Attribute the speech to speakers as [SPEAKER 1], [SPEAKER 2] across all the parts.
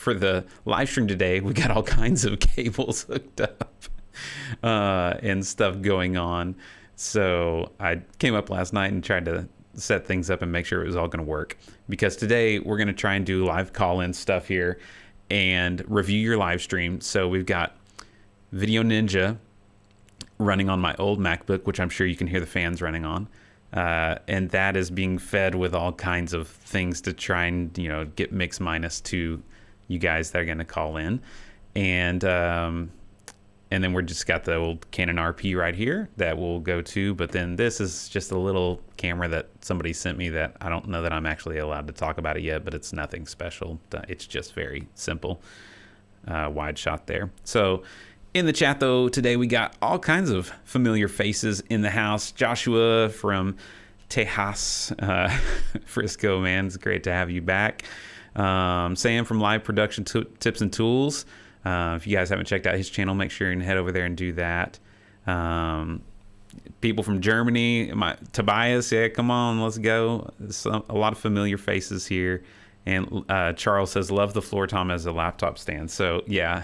[SPEAKER 1] for the live stream today, we got all kinds of cables hooked up and stuff going on. So I came up last night and tried to set things up and make sure it was all going to work, because today we're going to try and do live call-in stuff here and review your live stream. So we've got Video Ninja running on my old MacBook, which I'm sure you can hear the fans running on. And that is being fed with all kinds of things to try and, get mix minus to you guys that are going to call in. And then we're just got the old Canon RP right here that we'll go to. But then this is just a little camera that somebody sent me that I don't know that I'm actually allowed to talk about it yet, but it's nothing special. It's just very simple. Wide shot there. So in the chat, though, today we got all kinds of familiar faces in the house. Joshua from Tejas, Frisco, man. It's great to have you back. Sam from Live Production Tips and Tools. If you guys haven't checked out his channel, make sure and head over there and do that. People from Germany, Tobias, yeah, come on, let's go. A lot of familiar faces here. And Charles says, love the floor tom as a laptop stand. So, yeah,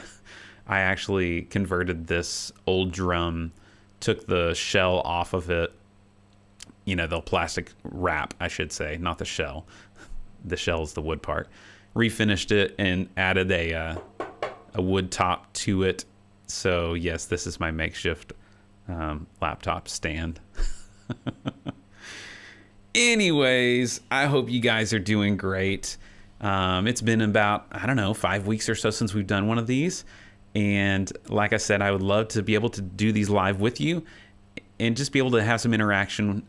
[SPEAKER 1] I actually converted this old drum, took the shell off of it, the plastic wrap, I should say, not the shell. The shell is the wood part. Refinished it and added a wood top to it. So yes, this is my makeshift laptop stand. Anyways, I hope you guys are doing great. It's been about, 5 weeks or so since we've done one of these. And like I said, I would love to be able to do these live with you and just be able to have some interaction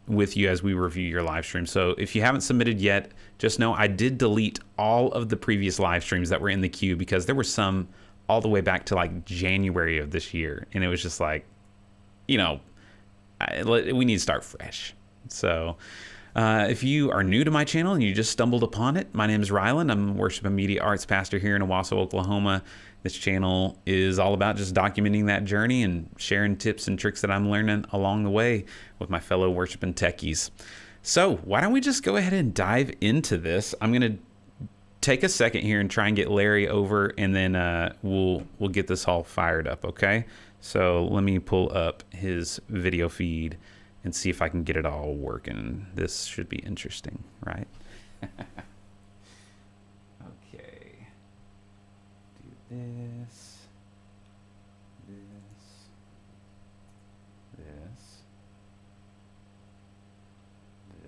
[SPEAKER 1] with you as we review your live stream. So if you haven't submitted yet, just know I did delete all of the previous live streams that were in the queue, because there were some all the way back to like January of this year. And it was just like, we need to start fresh. So if you are new to my channel and you just stumbled upon it, my name is Ryland. I'm a worship and media arts pastor here in Owasso, Oklahoma. This channel is all about just documenting that journey and sharing tips and tricks that I'm learning along the way with my fellow worship and techies. So why don't we just go ahead and dive into this? I'm going to take a second here and try and get Larry over, and then we'll get this all fired up, okay? So let me pull up his video feed and see if I can get it all working. This should be interesting, right? Okay. Do this.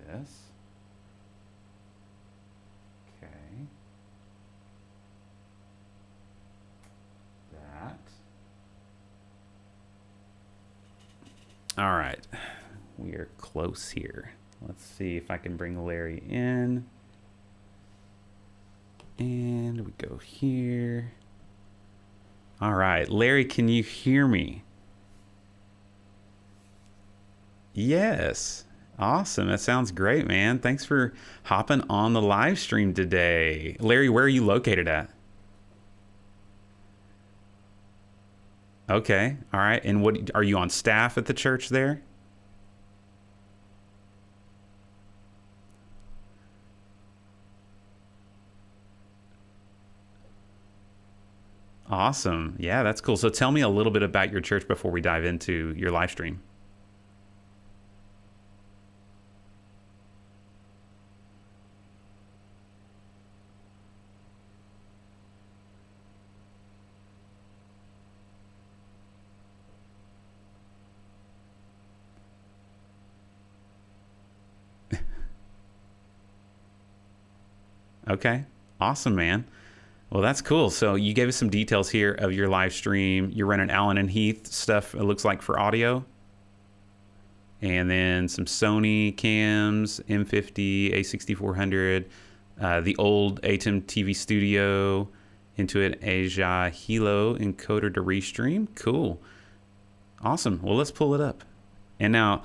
[SPEAKER 1] This. Okay. That. All right. We are close here. Let's see if I can bring Larry in. And we go here. All right. Larry, can you hear me? Yes. Awesome. That sounds great, man. Thanks for hopping on the live stream today. Larry, where are you located at? Okay. All right. And what are you on staff at the church there? Awesome. Yeah, that's cool. So tell me a little bit about your church before we dive into your live stream. Okay. Awesome, man. Well, that's cool. So you gave us some details here of your live stream. You're running Allen and Heath stuff, it looks like, for audio. And then some Sony cams, M50, A6400, the old ATEM TV Studio, Intuit Asia Hilo encoder to restream. Cool. Awesome. Well, let's pull it up. And now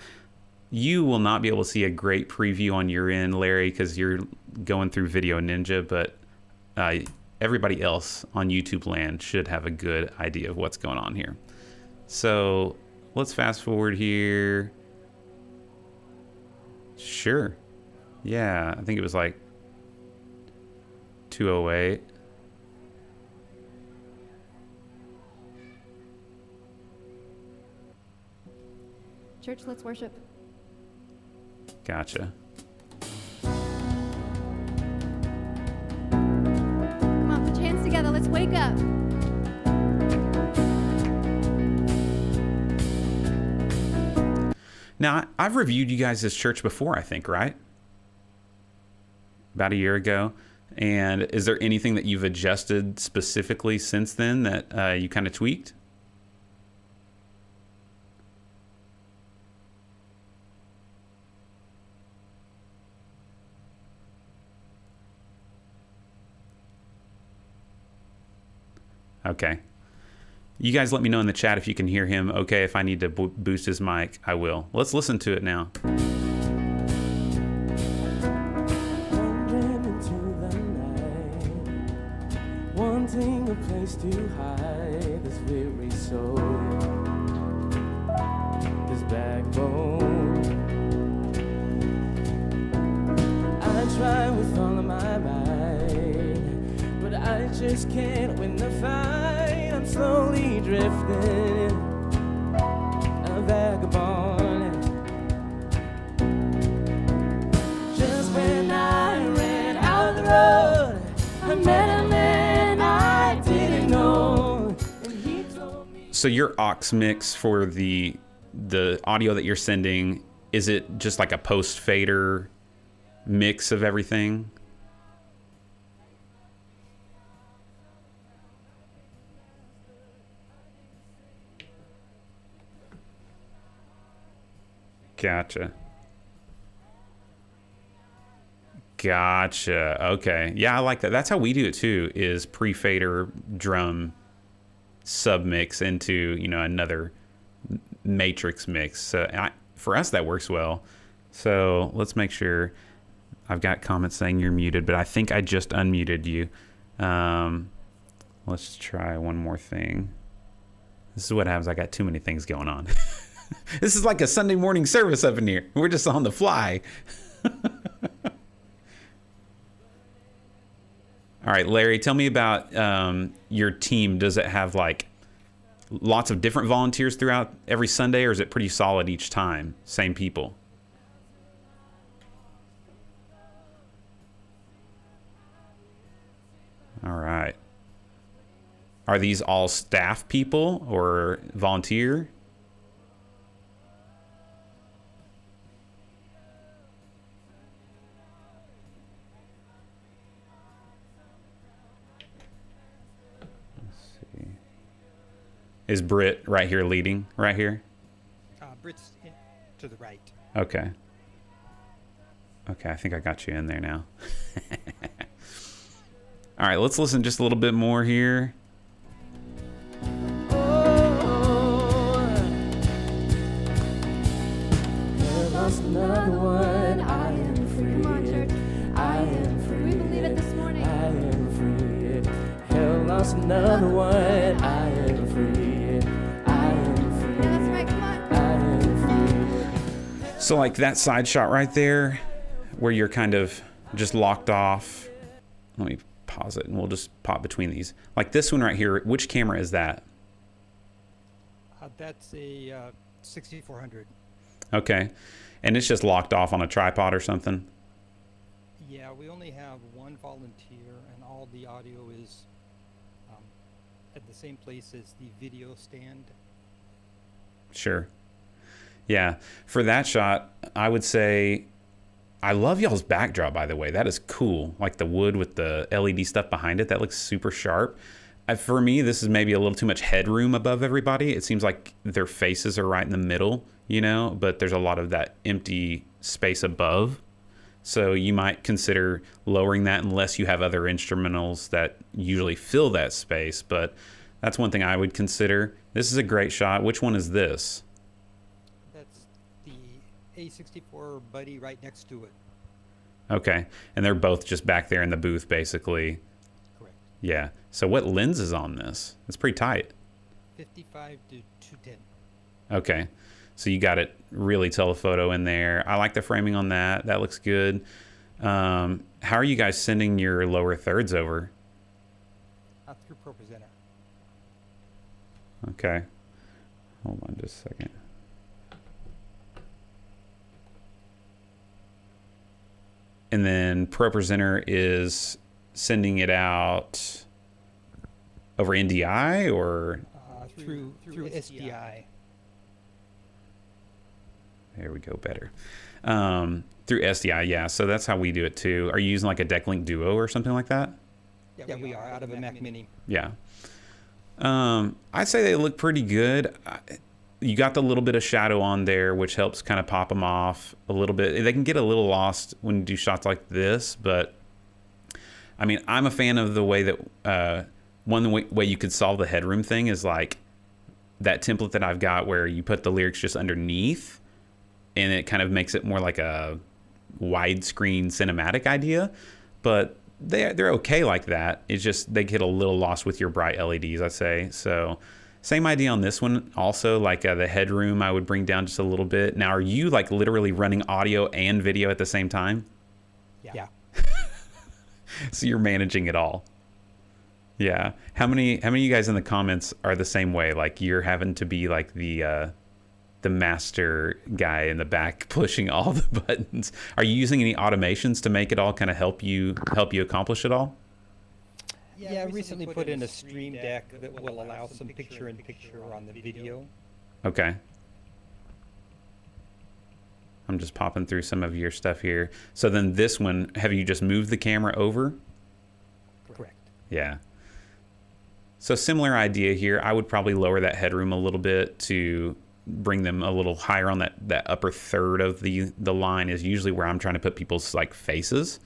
[SPEAKER 1] you will not be able to see a great preview on your end, Larry, because you're going through Video Ninja, but everybody else on YouTube land should have a good idea of what's going on here. So let's fast forward here. Sure. Yeah, I think it was like 208.
[SPEAKER 2] Church, let's worship.
[SPEAKER 1] Gotcha.
[SPEAKER 2] Come on, put your hands together. Let's wake up.
[SPEAKER 1] Now, I've reviewed you guys' church before, I think, right? About a year ago. And is there anything that you've adjusted specifically since then that you kind of tweaked? Okay. You guys let me know in the chat if you can hear him. Okay, if I need to boost his mic, I will. Let's listen to it now.
[SPEAKER 3] Wandering into the night, wanting a place to hide this weary soul, this backbone. I try with all of my might, but I just can't win the fight. I'm slowly drifting, a vagabond. Just when I ran out the road, I met a man I didn't know, and he told me.
[SPEAKER 1] So your aux mix for the audio that you're sending, is it just like a post fader mix of everything? Gotcha. Okay. Yeah, I like that. That's how we do it too, is pre-fader drum sub-mix into, you know, another matrix mix. So for us, that works well. So let's make sure. I've got comments saying you're muted, but I think I just unmuted you. Let's try one more thing. This is what happens. I got too many things going on. This is like a Sunday morning service up in here. We're just on the fly. All right, Larry, tell me about your team. Does it have like lots of different volunteers throughout every Sunday, or is it pretty solid each time? Same people? All right. Are these all staff people or volunteer? Is Britt right here leading? Right here?
[SPEAKER 4] Britt's to the right.
[SPEAKER 1] Okay. Okay, I think I got you in there now. All right, let's listen just a little bit more here.
[SPEAKER 3] Another one, I am free.
[SPEAKER 2] Come on, church.
[SPEAKER 3] I am free.
[SPEAKER 2] We believe it this morning.
[SPEAKER 3] I am free. Hell lost another one. I am free. I am free.
[SPEAKER 2] Yeah, that's right. Come on.
[SPEAKER 3] I am free.
[SPEAKER 1] So like that side shot right there, where you're kind of just locked off. Let me pause it and we'll just pop between these. Like this one right here, which camera is that?
[SPEAKER 4] That's a 6400.
[SPEAKER 1] Okay. And it's just locked off on a tripod or something?
[SPEAKER 4] Yeah, we only have one volunteer, and all the audio is at the same place as the video stand.
[SPEAKER 1] Sure. Yeah. For that shot, I would say, I love y'all's backdrop, by the way. That is cool. Like the wood with the LED stuff behind it. That looks super sharp. For me, this is maybe a little too much headroom above everybody. It seems like their faces are right in the middle, you know, but there's a lot of that empty space above. So you might consider lowering that unless you have other instrumentals that usually fill that space. But that's one thing I would consider. This is a great shot. Which one is this?
[SPEAKER 4] That's the A64 Buddy right next to it.
[SPEAKER 1] Okay. And they're both just back there in the booth, basically.
[SPEAKER 4] Correct.
[SPEAKER 1] Yeah. So what lens is on this? It's pretty tight.
[SPEAKER 4] 55 to 210.
[SPEAKER 1] Okay. So you got it really telephoto in there. I like the framing on that. That looks good. How are you guys sending your lower thirds over?
[SPEAKER 4] Through ProPresenter.
[SPEAKER 1] Okay. Hold on just a second. And then Pro Presenter is sending it out over NDI or
[SPEAKER 4] through SDI.
[SPEAKER 1] there we go, better. Through SDI, yeah. So that's how we do it too. Are you using like a Decklink Duo or something like that?
[SPEAKER 4] Yeah, we are out of a Mac Mini.
[SPEAKER 1] Yeah. I'd say they look pretty good. You got the little bit of shadow on there, which helps kind of pop them off a little bit. They can get a little lost when you do shots like this, but I mean, I'm a fan of the way that one way you could solve the headroom thing is like that template that I've got where you put the lyrics just underneath, and it kind of makes it more like a widescreen cinematic idea. But they're okay like that. It's just they get a little lost with your bright LEDs, I'd say. So same idea on this one. Also, like the headroom, I would bring down just a little bit. Now, are you like literally running audio and video at the same time?
[SPEAKER 4] Yeah.
[SPEAKER 1] So you're managing it all. Yeah. How many of you guys in the comments are the same way? Like you're having to be like the master guy in the back pushing all the buttons. Are you using any automations to make it all kind of help you accomplish it all?
[SPEAKER 4] Yeah, I recently put in a stream deck that will allow some picture-in-picture on the video.
[SPEAKER 1] Okay. I'm just popping through some of your stuff here. So then this one, have you just moved the camera over?
[SPEAKER 4] Correct.
[SPEAKER 1] Yeah. So similar idea here. I would probably lower that headroom a little bit to bring them a little higher on that upper third of the line is usually where I'm trying to put people's like faces.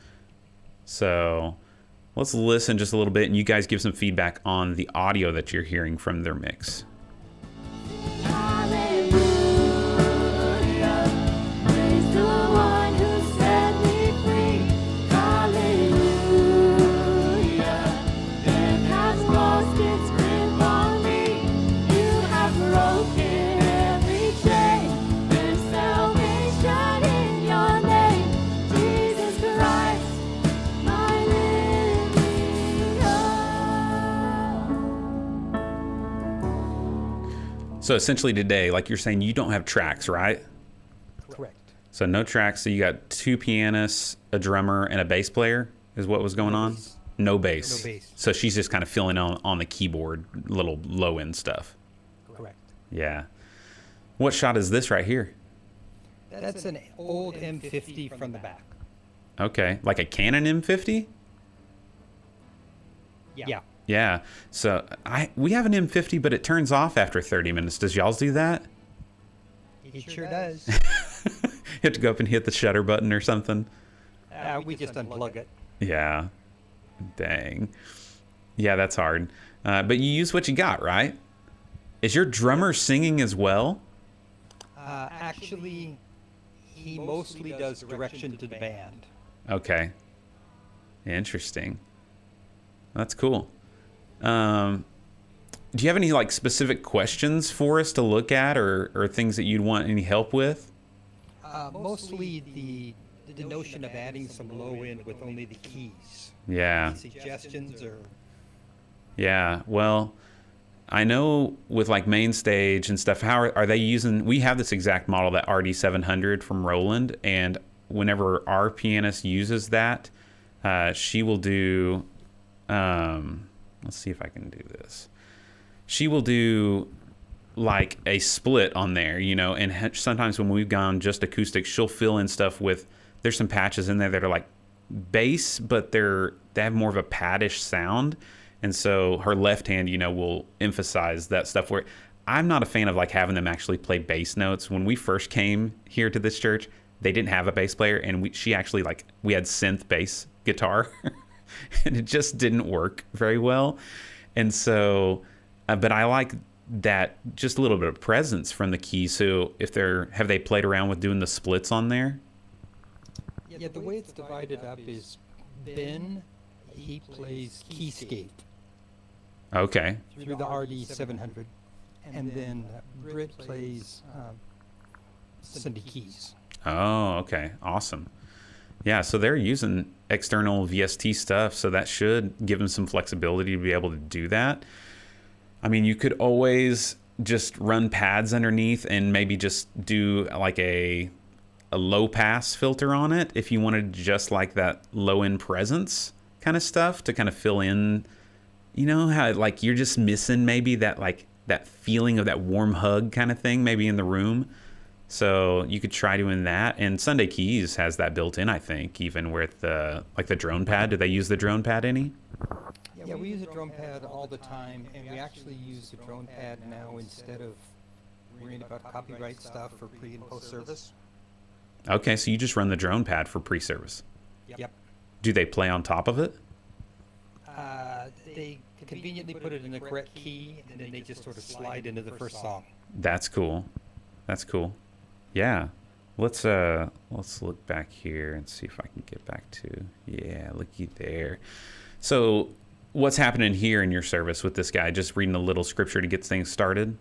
[SPEAKER 1] So let's listen just a little bit and you guys give some feedback on the audio that you're hearing from their mix. So essentially today, like you're saying, you don't have tracks, right?
[SPEAKER 4] Correct.
[SPEAKER 1] So no tracks. So you got two pianists, a drummer, and a bass player is what was going on? No bass.
[SPEAKER 4] No bass.
[SPEAKER 1] So she's just kind of filling on the keyboard, little low end stuff.
[SPEAKER 4] Correct.
[SPEAKER 1] Yeah. What shot is this right here?
[SPEAKER 4] That's an old M50 from the back.
[SPEAKER 1] Okay. Like a Canon M50?
[SPEAKER 4] Yeah.
[SPEAKER 1] Yeah. So we have an M50, but it turns off after 30 minutes. Does y'all's do that?
[SPEAKER 4] It sure does.
[SPEAKER 1] You have to go up and hit the shutter button or something?
[SPEAKER 4] We just unplug it.
[SPEAKER 1] Yeah. Dang. Yeah, that's hard. But you use what you got, right? Is your drummer singing as well?
[SPEAKER 4] Actually, he mostly does direction to the band.
[SPEAKER 1] Okay. Interesting. That's cool. Do you have any like specific questions for us to look at or things that you'd want any help with?
[SPEAKER 4] Mostly the notion of adding some low end with only the keys.
[SPEAKER 1] Yeah.
[SPEAKER 4] Any suggestions or?
[SPEAKER 1] Yeah. Well, I know with like main stage and stuff, how are they using, we have this exact model, that RD700 from Roland, and whenever our pianist uses that, she will do, let's see if I can do this. She will do like a split on there, you know, and sometimes when we've gone just acoustic, she'll fill in stuff with, there's some patches in there that are like bass, but they have more of a paddish sound. And so her left hand, you know, will emphasize that stuff where I'm not a fan of like having them actually play bass notes. When we first came here to this church, they didn't have a bass player, and we had synth bass guitar and it just didn't work very well. And so, but I like that just a little bit of presence from the keys. So have they played around with doing the splits on there?
[SPEAKER 4] Yeah, the way it's divided up is Ben, he plays keyscape.
[SPEAKER 1] Okay.
[SPEAKER 4] Through the RD700. And then Britt plays Sunday keys.
[SPEAKER 1] Oh, okay. Awesome. Yeah, so they're using external VST stuff, so that should give them some flexibility to be able to do that. I mean, you could always just run pads underneath and maybe just do like a a low pass filter on it if you wanted just like that low end presence kind of stuff to kind of fill in, you know, how like you're just missing maybe that like that feeling of that warm hug kind of thing maybe in the room. So you could try doing that. And Sunday Keys has that built in, I think, even with like the drone pad. Do they use the drone pad any?
[SPEAKER 4] Yeah, we use a drone pad all the time, and we actually use the drone pad now instead of worrying about copyright stuff for pre and post service.
[SPEAKER 1] Okay, so you just run the drone pad for pre-service.
[SPEAKER 4] Yep.
[SPEAKER 1] Do they play on top of it?
[SPEAKER 4] They conveniently put it in the correct key, and then they just sort of slide into the first song.
[SPEAKER 1] That's cool. That's cool. Yeah. Let's look back here and see if I can get back to, yeah, looky there. So what's happening here in your service with this guy? Just reading a little scripture to get things started?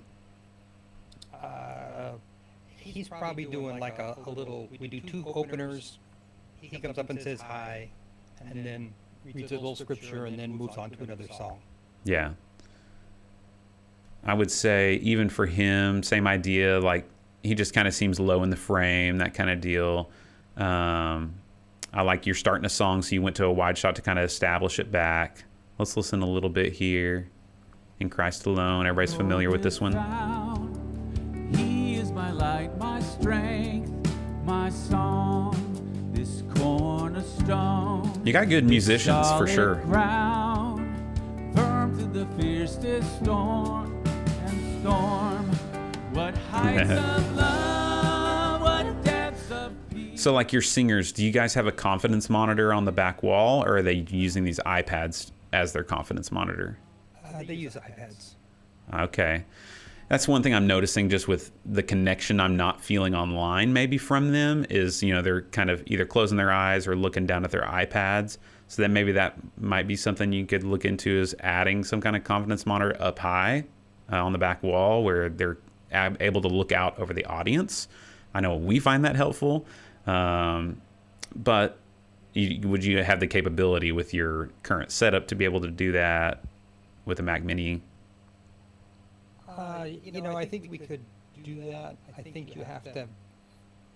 [SPEAKER 4] He's probably doing like a little, we do 2 openers. He comes up and says hi, and then reads a little scripture, and then moves on to another song.
[SPEAKER 1] Yeah. I would say even for him, same idea, like he just kind of seems low in the frame, that kind of deal. I like you're starting a song, so you went to a wide shot to kind of establish it back. Let's listen a little bit here. In Christ Alone, everybody's familiar with this one.
[SPEAKER 5] He is my light, my strength, my song, this cornerstone.
[SPEAKER 1] You got good musicians for sure.
[SPEAKER 5] Ground, firm through the fiercest storm and storm. What heights of love, what depths of peace.
[SPEAKER 1] So like your singers, do you guys have a confidence monitor on the back wall, or are they using these iPads as their confidence monitor?
[SPEAKER 4] They use iPads.
[SPEAKER 1] Okay. That's one thing I'm noticing just with the connection I'm not feeling online maybe from them is, you know, they're kind of either closing their eyes or looking down at their iPads. So then maybe that might be something you could look into, is adding some kind of confidence monitor up high on the back wall where they're able to look out over the audience. I know we find that helpful. But would you have the capability with your current setup to be able to do that with a Mac Mini?
[SPEAKER 4] You know, I think we could do that. I think you have to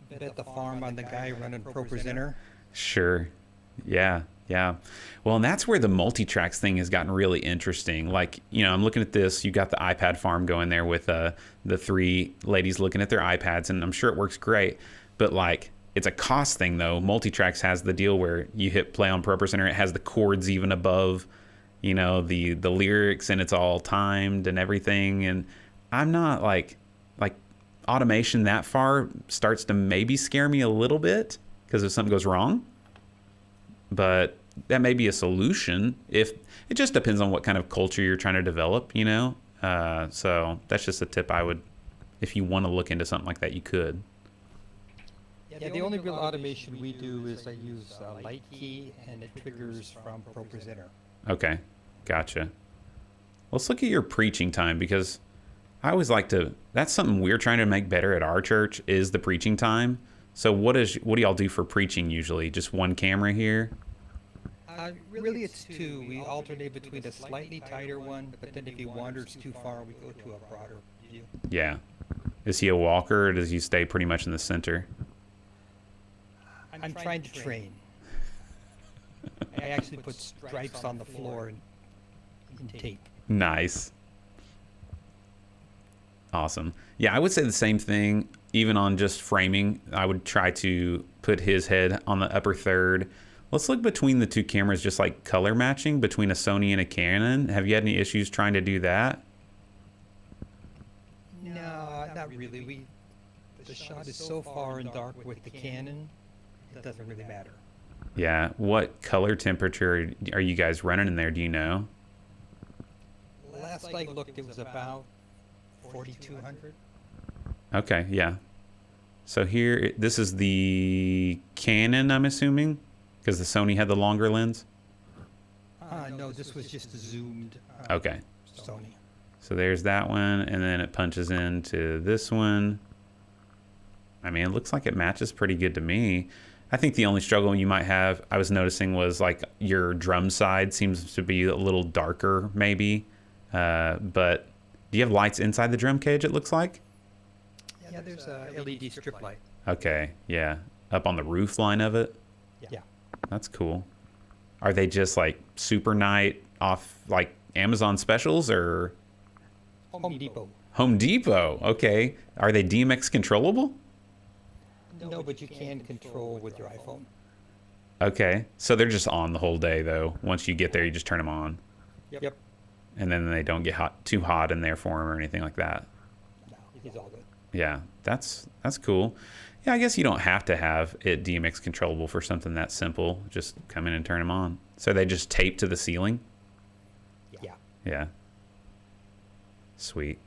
[SPEAKER 4] bet the farm on the guy running ProPresenter.
[SPEAKER 1] Sure. Yeah. Yeah. Well, and that's where the multi-tracks thing has gotten really interesting. Like, you know, I'm looking at this. You got the iPad farm going there with the 3 ladies looking at their iPads, and I'm sure it works great. But like, it's a cost thing though. Multi-tracks has the deal where you hit play on ProPresenter, it has the chords even above, you know, the lyrics, and it's all timed and everything. And I'm not like automation that far starts to maybe scare me a little bit, because if something goes wrong. But that may be a solution. If it just depends on what kind of culture you're trying to develop, you know. So that's just a tip I would, if you want to look into something like that, you could.
[SPEAKER 4] Yeah, the only real automation we do is I use Light Key, and it triggers from ProPresenter.
[SPEAKER 1] Okay, gotcha. Let's look at your preaching time, because I always like to, that's something we're trying to make better at our church, is the preaching time. So what do y'all do for preaching usually? Just one camera here?
[SPEAKER 4] Really, it's 2. We alternate between a slightly tighter one, but then if he wanders too far, we go to a broader view.
[SPEAKER 1] Yeah. Is he a walker, or does he stay pretty much in the center?
[SPEAKER 4] I'm trying to train. I actually put stripes on the floor and tape.
[SPEAKER 1] Nice. Awesome. Yeah, I would say the same thing, even on just framing. I would try to put his head on the upper third. Let's look between the 2 cameras, just like color matching between a Sony and a Canon. Have you had any issues trying to do that?
[SPEAKER 4] No, not really. The shot is so far in dark with the Canon, it doesn't really matter.
[SPEAKER 1] Yeah. What color temperature are you guys running in there? Do you know?
[SPEAKER 4] Last I looked, it was about 4,200.
[SPEAKER 1] Okay, yeah. So here, this is the Canon, I'm assuming, because the Sony had the longer lens?
[SPEAKER 4] No, this was just a zoomed
[SPEAKER 1] Okay.
[SPEAKER 4] Sony.
[SPEAKER 1] So there's that one, and then it punches into this one. I mean, it looks like it matches pretty good to me. I think the only struggle you might have, I was noticing, was like your drum side seems to be a little darker, maybe. But do you have lights inside the drum cage, it looks like?
[SPEAKER 4] Yeah, there's a LED strip light.
[SPEAKER 1] Okay, yeah. Up on the roof line of it?
[SPEAKER 4] Yeah.
[SPEAKER 1] That's cool. Are they just like super night off like Amazon specials or
[SPEAKER 4] Home Depot.
[SPEAKER 1] Home Depot? Okay. Are they DMX controllable?
[SPEAKER 4] No, but you can control with your iPhone.
[SPEAKER 1] Okay. So they're just on the whole day though. Once you get there, you just turn them on.
[SPEAKER 4] Yep.
[SPEAKER 1] And then they don't get too hot in there for them or anything like that.
[SPEAKER 4] No, he's all good.
[SPEAKER 1] Yeah, that's cool. Yeah, I guess you don't have to have it DMX controllable for something that simple. Just come in and turn them on. So they just tape to the ceiling?
[SPEAKER 4] Yeah.
[SPEAKER 1] Yeah. Sweet.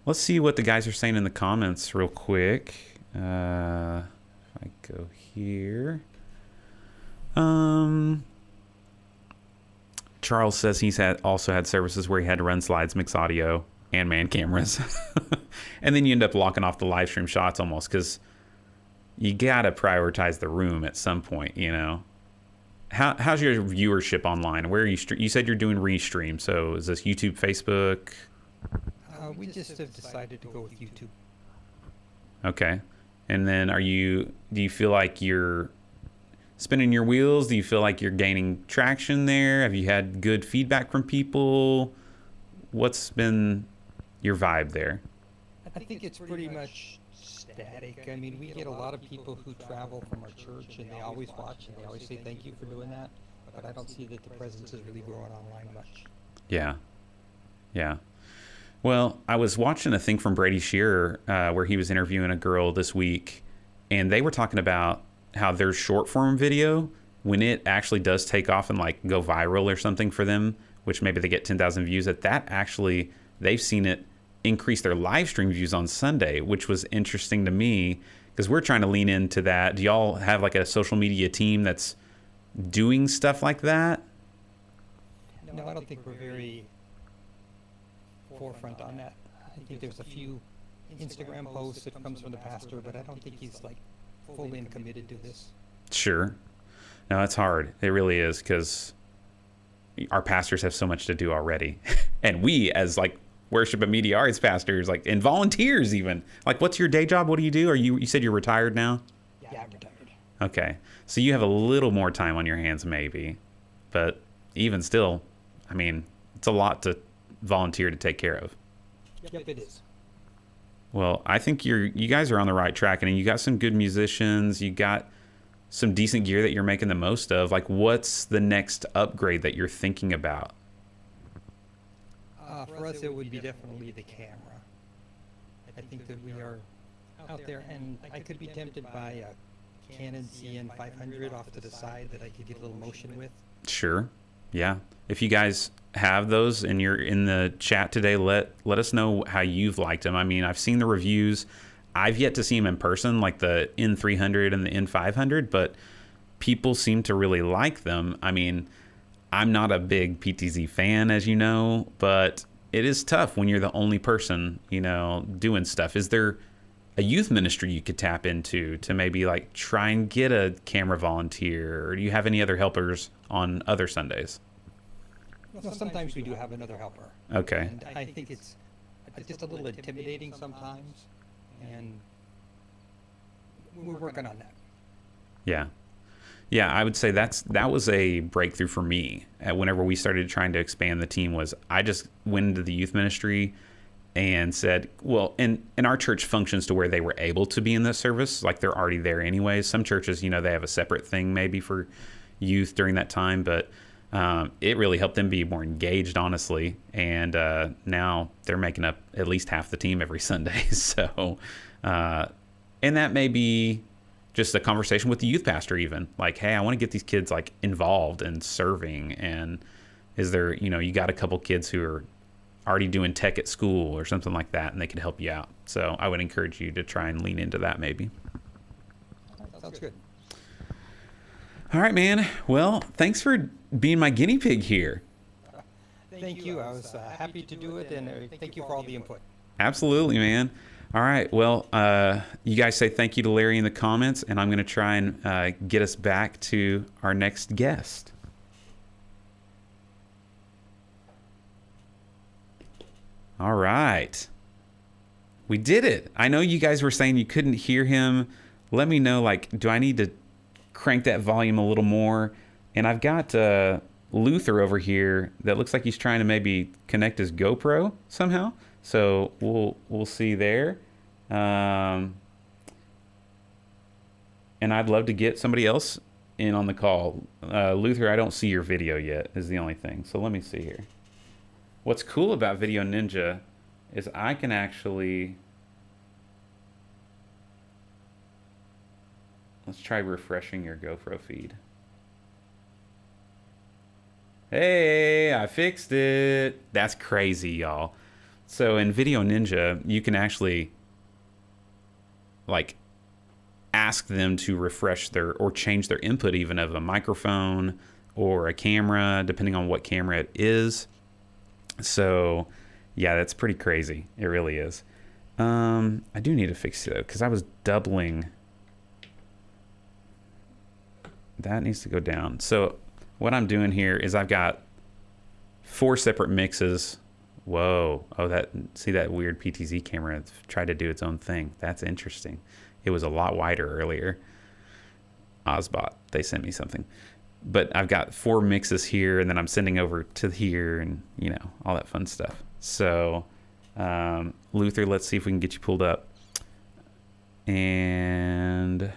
[SPEAKER 1] Let's see what the guys are saying in the comments real quick. If I go here. Charles says he's also had services where he had to run slides, mix audio, and man cameras. And then you end up locking off the live stream shots almost because you got to prioritize the room at some point, you know. How's your viewership online? Where are you? You said you're doing restream. So is this YouTube, Facebook?
[SPEAKER 4] We just have decided to go with YouTube.
[SPEAKER 1] Okay. And then do you feel like you're spinning your wheels? Do you feel like you're gaining traction there? Have you had good feedback from people? What's been your vibe there?
[SPEAKER 4] I think it's pretty much static. I mean, we get a lot of people who travel from our church, and they always watch, and they always say thank you for doing that. But I don't see that the presence is really growing online much.
[SPEAKER 1] Yeah. Yeah. Well, I was watching a thing from Brady Shearer where he was interviewing a girl this week, and they were talking about how their short form video, when it actually does take off and like go viral or something for them, which maybe they get 10,000 views, that actually they've seen it increase their live stream views on Sunday, which was interesting to me because we're trying to lean into that. Do y'all have like a social media team that's doing stuff like that?
[SPEAKER 4] No, I don't think we're very forefront on that. I think there's a few Instagram posts that comes from the pastor, but I don't think he's like fully and committed to this.
[SPEAKER 1] Sure. No, it's hard. It really is because our pastors have so much to do already. And we as like worship and media arts pastors, like, and volunteers even. Like, what's your day job? What do you do? You said you're retired now?
[SPEAKER 4] Yeah, I'm retired.
[SPEAKER 1] Okay. So you have a little more time on your hands maybe. But even still, I mean, it's a lot to volunteer to take care of.
[SPEAKER 4] Yep, it is.
[SPEAKER 1] Well, I think you guys are on the right track, and you got some good musicians. You got some decent gear that you're making the most of. Like, what's the next upgrade that you're thinking about?
[SPEAKER 4] For us, it would be definitely the camera. I think that we are out there, and I could be tempted by a Canon CN 500 off to the side that I could get a little motion with.
[SPEAKER 1] Sure. Yeah. If you guys have those and you're in the chat today, let us know how you've liked them. I mean, I've seen the reviews. I've yet to see them in person, like the N300 and the N500, but people seem to really like them. I mean, I'm not a big PTZ fan, as you know, but it is tough when you're the only person, you know, doing stuff. Is there a youth ministry you could tap into to maybe like try and get a camera volunteer, or do you have any other helpers on other Sundays?
[SPEAKER 4] Well, sometimes we do have another helper.
[SPEAKER 1] Okay.
[SPEAKER 4] And I think it's just a little intimidating sometimes, and we're working on that.
[SPEAKER 1] Yeah. Yeah, I would say that was a breakthrough for me. Whenever we started trying to expand the team, was I just went into the youth ministry and said, well, and our church functions to where they were able to be in this service. Like, they're already there anyways. Some churches, you know, they have a separate thing maybe for youth during that time, but it really helped them be more engaged, honestly. And now they're making up at least half the team every Sunday. So, and that may be just a conversation with the youth pastor even. Like, hey, I want to get these kids like involved and serving. And is there, you know, you got a couple kids who are already doing tech at school or something like that, and they could help you out. So I would encourage you to try and lean into that maybe.
[SPEAKER 4] Sounds good.
[SPEAKER 1] All right, man. Well, thanks for being my guinea pig here.
[SPEAKER 4] Thank you. I was happy to do it, and thank you for all the input.
[SPEAKER 1] Absolutely, man. All right. Well, you guys say thank you to Larry in the comments, and I'm going to try and get us back to our next guest. All right. We did it. I know you guys were saying you couldn't hear him. Let me know, like, do I need to crank that volume a little more? And I've got Luther over here that looks like he's trying to maybe connect his GoPro somehow. So we'll see there. And I'd love to get somebody else in on the call. Luther, I don't see your video yet is the only thing. So let me see here. What's cool about Video Ninja is I can actually... Let's try refreshing your GoPro feed. Hey, I fixed it. That's crazy, y'all. So in Video Ninja, you can actually like ask them to refresh their or change their input even of a microphone or a camera, depending on what camera it is. So yeah, that's pretty crazy. It really is. I do need to fix it because I was doubling. That needs to go down. So what I'm doing here is I've got 4 separate mixes. Whoa. Oh, see that weird PTZ camera? It's tried to do its own thing. That's interesting. It was a lot wider earlier. Ozbot, they sent me something. But I've got 4 mixes here, and then I'm sending over to here and, you know, all that fun stuff. So, Luther, let's see if we can get you pulled up. And...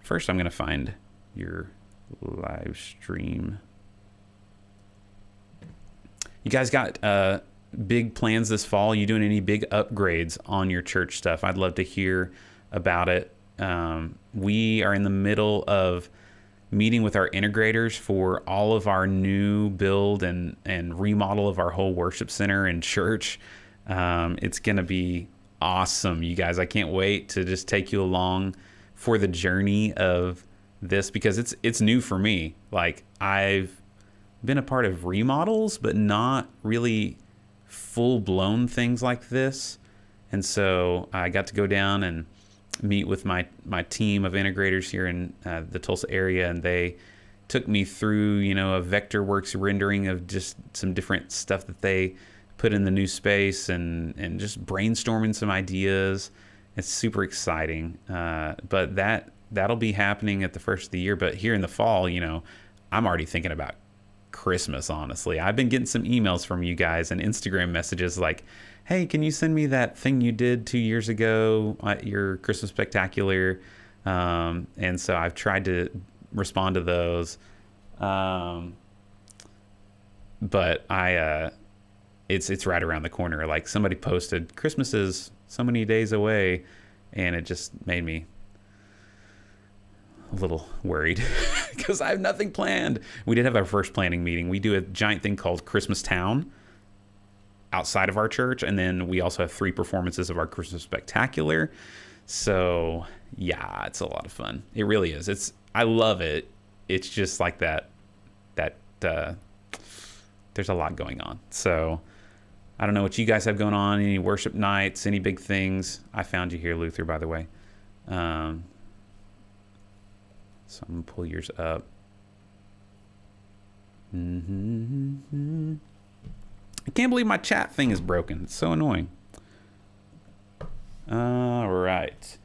[SPEAKER 1] First, I'm going to find your live stream. You guys got big plans this fall? You doing any big upgrades on your church stuff? I'd love to hear about it. We are in the middle of meeting with our integrators for all of our new build and remodel of our whole worship center and church. It's going to be awesome, you guys. I can't wait to just take you along for the journey of this because it's new for me. Like, I've been a part of remodels, but not really full-blown things like this. And so I got to go down and meet with my team of integrators here in the Tulsa area, and they took me through, you know, a Vectorworks rendering of just some different stuff that they put in the new space and just brainstorming some ideas. It's super exciting. But that'll be happening at the first of the year. But here in the fall, you know, I'm already thinking about Christmas, honestly. I've been getting some emails from you guys and Instagram messages like, hey, can you send me that thing you did 2 years ago at your Christmas Spectacular? And so I've tried to respond to those. But it's right around the corner. Like, somebody posted, Christmas is so many days away, and it just made me a little worried because I have nothing planned. We did have our first planning meeting. We do a giant thing called Christmas Town outside of our church, and then we also have 3 performances of our Christmas Spectacular. So yeah, it's a lot of fun. It really is. I love it. It's just like that there's a lot going on. So I don't know what you guys have going on, any worship nights, any big things. I found you here, Luther, by the way. So I'm gonna pull yours up. I can't believe my chat thing is broken. It's so annoying. All right.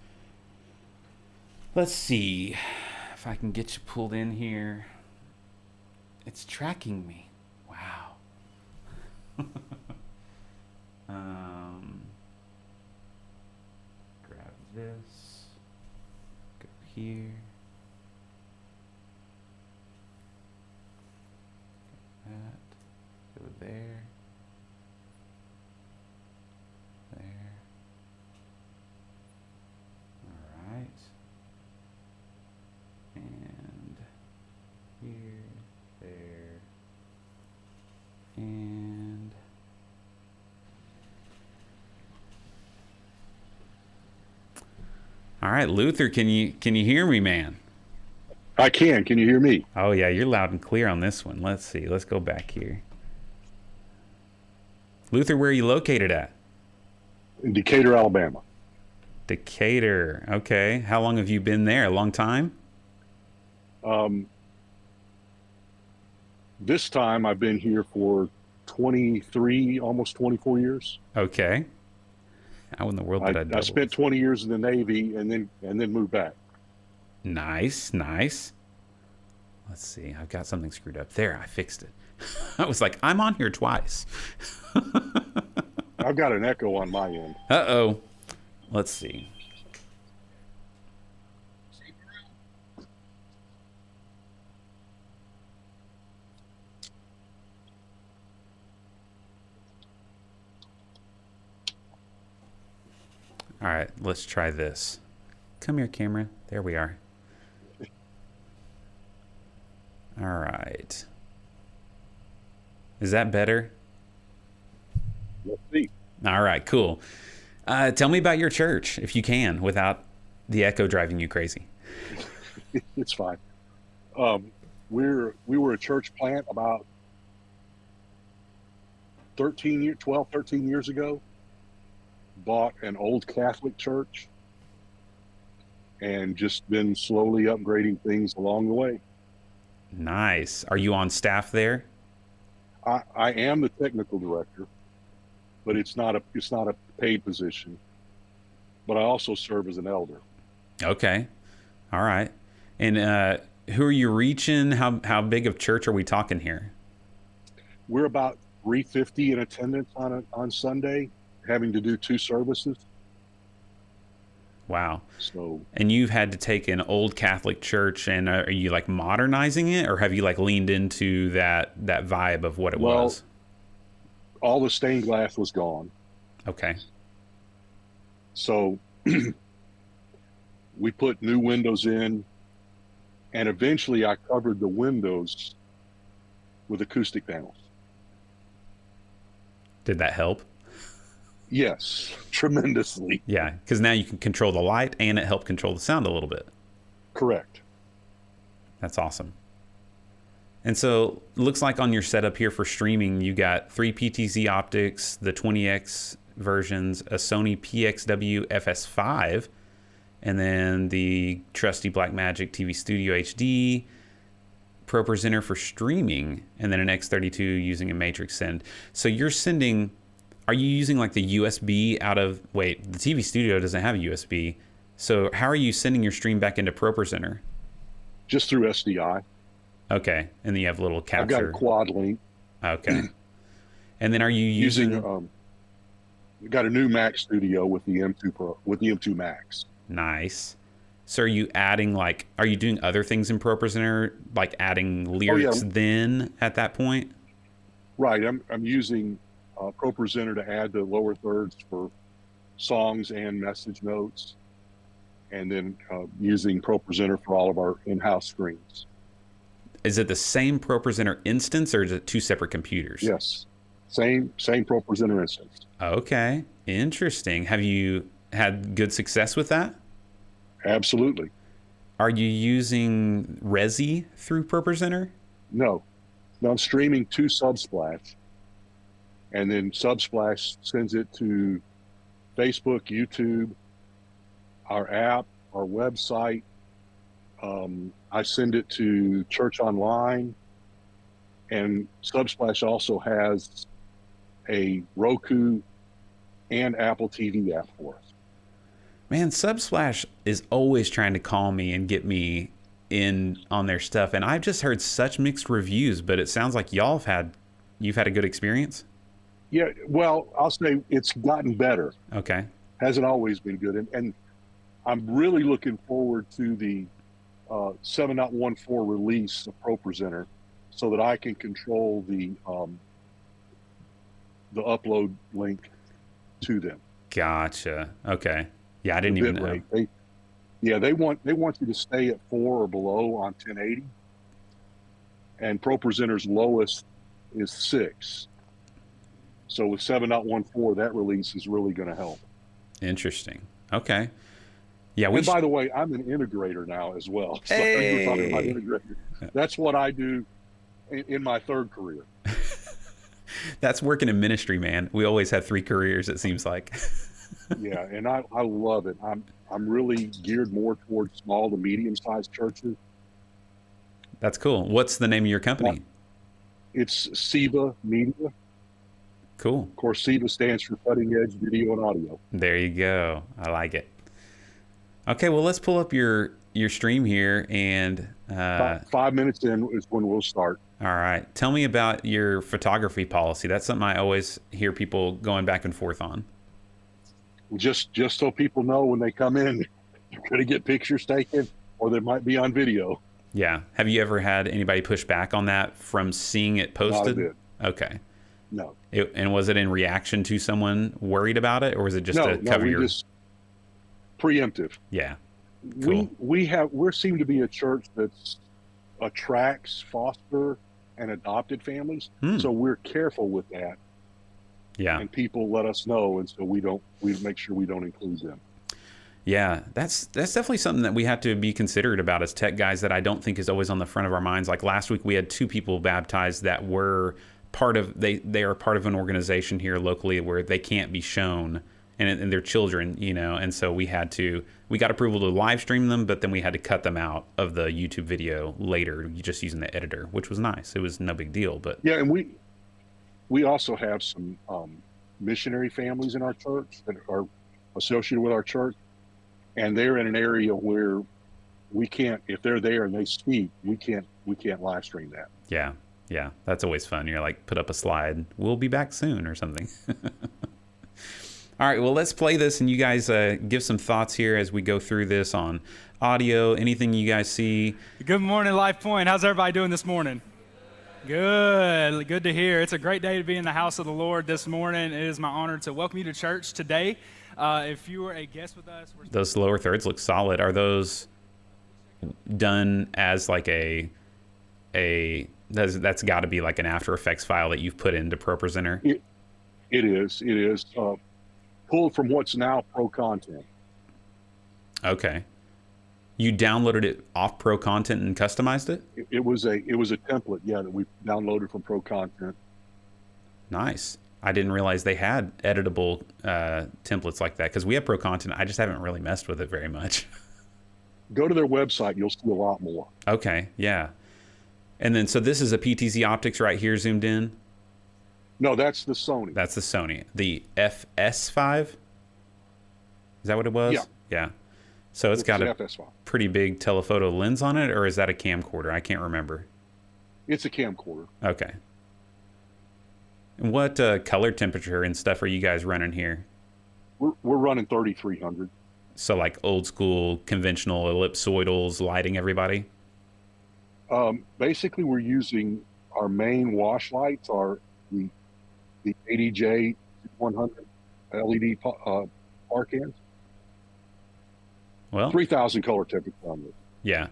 [SPEAKER 1] Let's see if I can get you pulled in here. It's tracking me. Wow. Grab this. Go here. That. Go there. There. All right. And here, there, and all right, Luther, can you hear me, man?
[SPEAKER 6] I can. Can you hear me?
[SPEAKER 1] Oh yeah, you're loud and clear on this one. Let's see. Let's go back here. Luther, where are you located at?
[SPEAKER 6] In Decatur, Alabama.
[SPEAKER 1] Decatur. Okay. How long have you been there? A long time?
[SPEAKER 6] This time I've been here for 23, almost 24 years.
[SPEAKER 1] Okay. How in the world did I double?
[SPEAKER 6] I spent 20 years in the Navy and then moved back.
[SPEAKER 1] Nice, nice. Let's see. I've got something screwed up. There, I fixed it. I was like, I'm on here twice.
[SPEAKER 6] I've got an echo on my end.
[SPEAKER 1] Uh-oh. Let's see. All right, let's try this. Come here, camera. There we are. All right. Is that better?
[SPEAKER 6] Let's see.
[SPEAKER 1] All right, cool. Tell me about your church, if you can, without the echo driving you crazy.
[SPEAKER 6] It's fine. We were a church plant about 12, 13 years ago. Bought an old Catholic church and just been slowly upgrading things along the way.
[SPEAKER 1] Nice. Are you on staff there?
[SPEAKER 6] I am the technical director, but it's not a paid position. But I also serve as an elder.
[SPEAKER 1] Okay. All right. And who are you reaching? How big of church are we talking here?
[SPEAKER 6] We're about 350 in attendance on Sunday, having to do 2 services.
[SPEAKER 1] Wow.
[SPEAKER 6] So,
[SPEAKER 1] and you've had to take an old Catholic church, and are you like modernizing it, or have you like leaned into that vibe of what it was?
[SPEAKER 6] All the stained glass was gone.
[SPEAKER 1] Okay.
[SPEAKER 6] So we put new windows in, and eventually I covered the windows with acoustic panels.
[SPEAKER 1] Did that help?
[SPEAKER 6] Yes, tremendously.
[SPEAKER 1] Yeah, because now you can control the light, and it helped control the sound a little bit.
[SPEAKER 6] Correct.
[SPEAKER 1] That's awesome. And so it looks like on your setup here for streaming, you got 3 PTZ optics, the 20X versions, a Sony PXW FS5, and then the trusty Blackmagic TV Studio HD, Pro Presenter for streaming, and then an X32 using a matrix send. So you're sending... Are you using like the USB out of... Wait, the TV Studio doesn't have a USB. So how are you sending your stream back into Pro Presenter?
[SPEAKER 6] Just through SDI.
[SPEAKER 1] Okay, and then you have a little capture.
[SPEAKER 6] I've got a quad link.
[SPEAKER 1] Okay. And then are you using...
[SPEAKER 6] got a new Mac Studio with the M2 Pro, with the M2 Max.
[SPEAKER 1] Nice. So are you adding like... Are you doing other things in Pro Presenter, like adding lyrics then at that point?
[SPEAKER 6] Right, I'm using... Pro Presenter to add the lower thirds for songs and message notes, and then using Pro Presenter for all of our in-house screens.
[SPEAKER 1] Is it the same Pro Presenter instance, or is it 2 separate computers?
[SPEAKER 6] Yes, same Pro Presenter instance.
[SPEAKER 1] Okay, interesting. Have you had good success with that?
[SPEAKER 6] Absolutely.
[SPEAKER 1] Are you using Resi through Pro Presenter?
[SPEAKER 6] No, I'm streaming to Subsplash. And then Subsplash sends it to Facebook, YouTube, our app, our website. I send it to Church Online. And Subsplash also has a Roku and Apple TV app for us.
[SPEAKER 1] Man, Subsplash is always trying to call me and get me in on their stuff. And I've just heard such mixed reviews, but it sounds like you've had a good experience.
[SPEAKER 6] Yeah, well, I'll say it's gotten better.
[SPEAKER 1] Okay.
[SPEAKER 6] Hasn't always been good. And I'm really looking forward to the 7.14 release of Pro Presenter so that I can control the upload link to them.
[SPEAKER 1] Gotcha. Okay. Yeah, I didn't even know.
[SPEAKER 6] They want you to stay at 4 or below on 1080. And Pro Presenter's lowest is 6. So with 7.14, that release is really going to help.
[SPEAKER 1] Interesting. Okay. Yeah.
[SPEAKER 6] And by the way, I'm an integrator now as well. So
[SPEAKER 1] hey.
[SPEAKER 6] You were talking about integrator. That's what I do in my 3rd career.
[SPEAKER 1] That's working in ministry, man. We always have 3 careers, it seems like.
[SPEAKER 6] Yeah, and I love it. I'm really geared more towards small to medium-sized churches.
[SPEAKER 1] That's cool. What's the name of your company?
[SPEAKER 6] It's Siva Media.
[SPEAKER 1] Cool.
[SPEAKER 6] Of course, SEVA stands for Cutting Edge Video and Audio.
[SPEAKER 1] There you go. I like it. Okay, well, let's pull up your stream here, and
[SPEAKER 6] About 5 minutes in is when we'll start.
[SPEAKER 1] all right. Tell me about your photography policy. That's something I always hear people going back and forth on.
[SPEAKER 6] Just so people know when they come in, they're going to get pictures taken, or they might be on video.
[SPEAKER 1] Yeah. Have you ever had anybody push back on that from seeing it posted?
[SPEAKER 6] Not a bit.
[SPEAKER 1] Okay.
[SPEAKER 6] No.
[SPEAKER 1] And was it in reaction to someone worried about it, or was it just to cover
[SPEAKER 6] we
[SPEAKER 1] your?
[SPEAKER 6] just preemptive.
[SPEAKER 1] Yeah. Cool.
[SPEAKER 6] We seem to be a church that attracts foster and adopted families, so we're careful with that.
[SPEAKER 1] Yeah.
[SPEAKER 6] And people let us know, and so we make sure we don't include them.
[SPEAKER 1] Yeah, that's definitely something that we have to be considerate about as tech guys that I don't think is always on the front of our minds. Like last week, we had 2 people baptized that were part of they are part of an organization here locally where they can't be shown, and they're children, you know, and so we got approval to live stream them, but then we had to cut them out of the YouTube video later, just using the editor, which was nice. It was no big deal, but
[SPEAKER 6] yeah, and we also have some missionary families in our church that are associated with our church, and they're in an area where we can't, if they're there and they speak, we can't live stream that.
[SPEAKER 1] Yeah, that's always fun. You're like, put up a slide, we'll be back soon or something. All right, well, let's play this, and you guys give some thoughts here as we go through this on audio, anything you guys see.
[SPEAKER 7] Good morning, Life Point. How's everybody doing this morning? Good to hear. It's a great day to be in the house of the Lord this morning. It is my honor to welcome you to church today. If you are a guest with us,
[SPEAKER 1] Those lower thirds look solid. Are those done as like that's got to be like an After Effects file that you've put into ProPresenter?
[SPEAKER 6] It is pulled from what's now Pro Content.
[SPEAKER 1] Okay. You downloaded it off Pro Content and customized it?
[SPEAKER 6] It was a template, yeah, that we downloaded from Pro Content.
[SPEAKER 1] Nice. I didn't realize they had editable templates like that, because we have Pro Content. I just haven't really messed with it very much.
[SPEAKER 6] Go to their website, you'll see a lot more.
[SPEAKER 1] Okay, yeah. And then, so this is a PTZ Optics right here zoomed in?
[SPEAKER 6] No, that's the Sony.
[SPEAKER 1] That's the Sony. The FS5? Is that what it was?
[SPEAKER 6] Yeah.
[SPEAKER 1] Yeah. So it's got a
[SPEAKER 6] FS5.
[SPEAKER 1] pretty big telephoto lens on it, or is that a camcorder? I can't remember.
[SPEAKER 6] It's a camcorder.
[SPEAKER 1] Okay. And what color temperature and stuff are you guys running here?
[SPEAKER 6] We're running 3300.
[SPEAKER 1] So like old school, conventional ellipsoidals lighting everybody?
[SPEAKER 6] Basically, we're using our main wash lights are the 80J 100 LED park ends.
[SPEAKER 1] Well,
[SPEAKER 6] 3,000 color temperature on it.
[SPEAKER 1] yeah.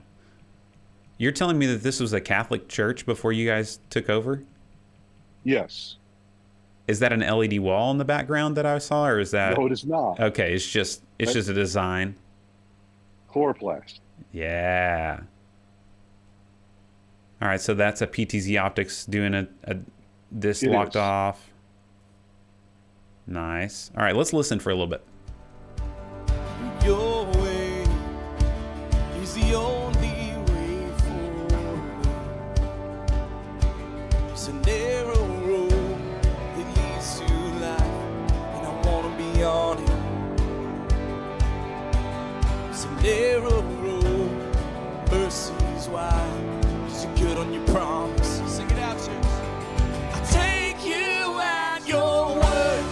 [SPEAKER 1] You're telling me that this was a Catholic church before you guys took over?
[SPEAKER 6] Yes.
[SPEAKER 1] Is that an LED wall in the background that I saw, or is that?
[SPEAKER 6] No, it is not.
[SPEAKER 1] Okay, it's just a design.
[SPEAKER 6] Chloroplast.
[SPEAKER 1] Yeah. All right, so that's a PTZ Optics doing this
[SPEAKER 6] It
[SPEAKER 1] locked
[SPEAKER 6] is.
[SPEAKER 1] off. Nice. All right, let's listen for a little bit.
[SPEAKER 3] Your way is the only way forward. It's a narrow road that leads to life, and I wanna be on it. It's a narrow road, mercy's wide, 'cause you're good on your promise. Sing it out, church. I take you at your word.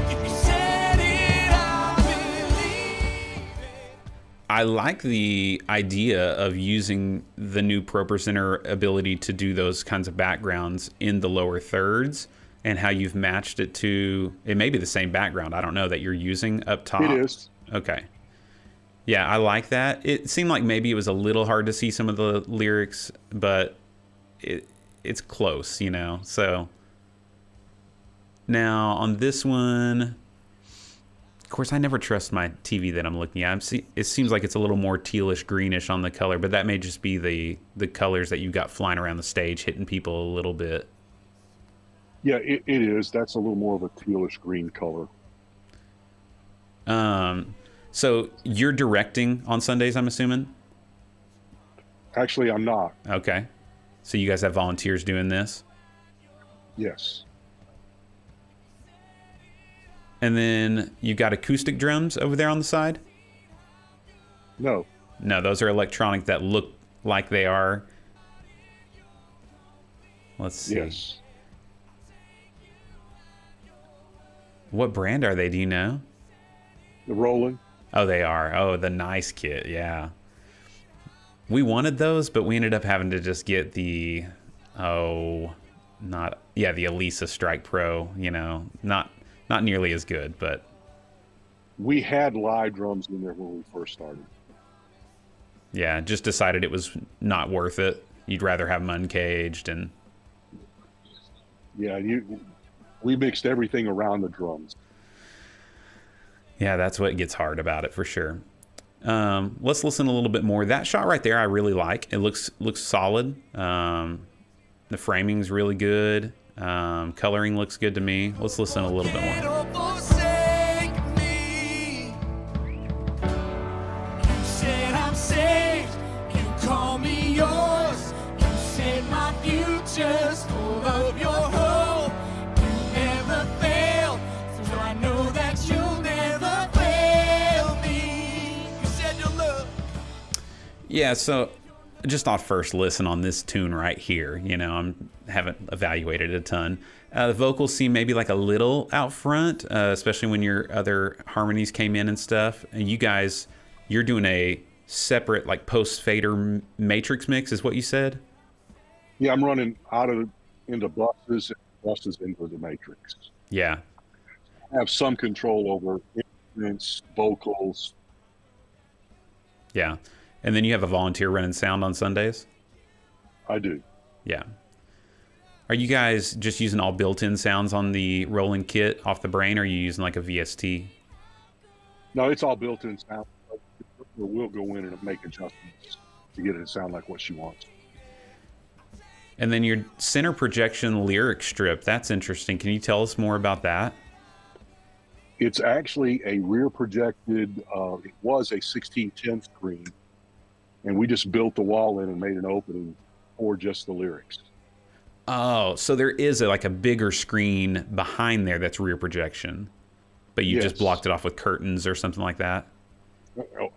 [SPEAKER 3] If you said it, I believe it.
[SPEAKER 1] I like the idea of using the new ProPresenter ability to do those kinds of backgrounds in the lower thirds, and how you've matched it to, it may be the same background, I don't know, that you're using up top.
[SPEAKER 6] It is.
[SPEAKER 1] Okay. Yeah, I like that. It seemed like maybe it was a little hard to see some of the lyrics, but it's close, you know? So now on this one, of course, I never trust my TV that I'm looking at. It seems like it's a little more tealish greenish on the color, but that may just be the colors that you got flying around the stage hitting people a little bit.
[SPEAKER 6] Yeah, it is. That's a little more of a tealish green color.
[SPEAKER 1] So you're directing on Sundays, I'm assuming?
[SPEAKER 6] Actually, I'm not.
[SPEAKER 1] Okay. So you guys have volunteers doing this?
[SPEAKER 6] Yes.
[SPEAKER 1] And then you got acoustic drums over there on the side?
[SPEAKER 6] No.
[SPEAKER 1] No, those are electronic that look like they are. Let's see.
[SPEAKER 6] Yes.
[SPEAKER 1] What brand are they? Do you know?
[SPEAKER 6] The Roland.
[SPEAKER 1] Oh, they are. Oh, the nice kit. Yeah. We wanted those, but we ended up having to just get the, the Elisa Strike Pro, not nearly as good, but.
[SPEAKER 6] We had live drums in there when we first started.
[SPEAKER 1] Yeah, just decided it was not worth it. You'd rather have them uncaged and.
[SPEAKER 6] Yeah, we mixed everything around the drums.
[SPEAKER 1] Yeah, that's what gets hard about it for sure. Let's listen a little bit more. That shot right there, I really like. It looks solid. The framing's really good. Coloring looks good to me. Let's listen a little bit more.
[SPEAKER 3] Just full of your hope, you never fail, so I know that you'll never fail me. You said your love.
[SPEAKER 1] Yeah, so just off first listen on this tune right here, I haven't evaluated it a ton. The vocals seem maybe like a little out front, especially when your other harmonies came in and stuff. And you guys, you're doing a separate like post-fader matrix mix is what you said?
[SPEAKER 6] Yeah, I'm running into buses and buses into the matrix.
[SPEAKER 1] Yeah.
[SPEAKER 6] I have some control over instruments, vocals.
[SPEAKER 1] Yeah. And then you have a volunteer running sound on Sundays?
[SPEAKER 6] I do.
[SPEAKER 1] Yeah. Are you guys just using all built-in sounds on the Roland kit off the brain, or are you using like a VST?
[SPEAKER 6] No, it's all built-in sound. We'll go in and make adjustments to get it to sound like what she wants.
[SPEAKER 1] And then your center projection lyric strip, that's interesting. Can you tell us more about that?
[SPEAKER 6] It's actually a rear projected, it was a 16:10 screen, and we just built the wall in and made an opening for just the lyrics.
[SPEAKER 1] Oh, so there is like a bigger screen behind there that's rear projection, but you just blocked it off with curtains or something like that?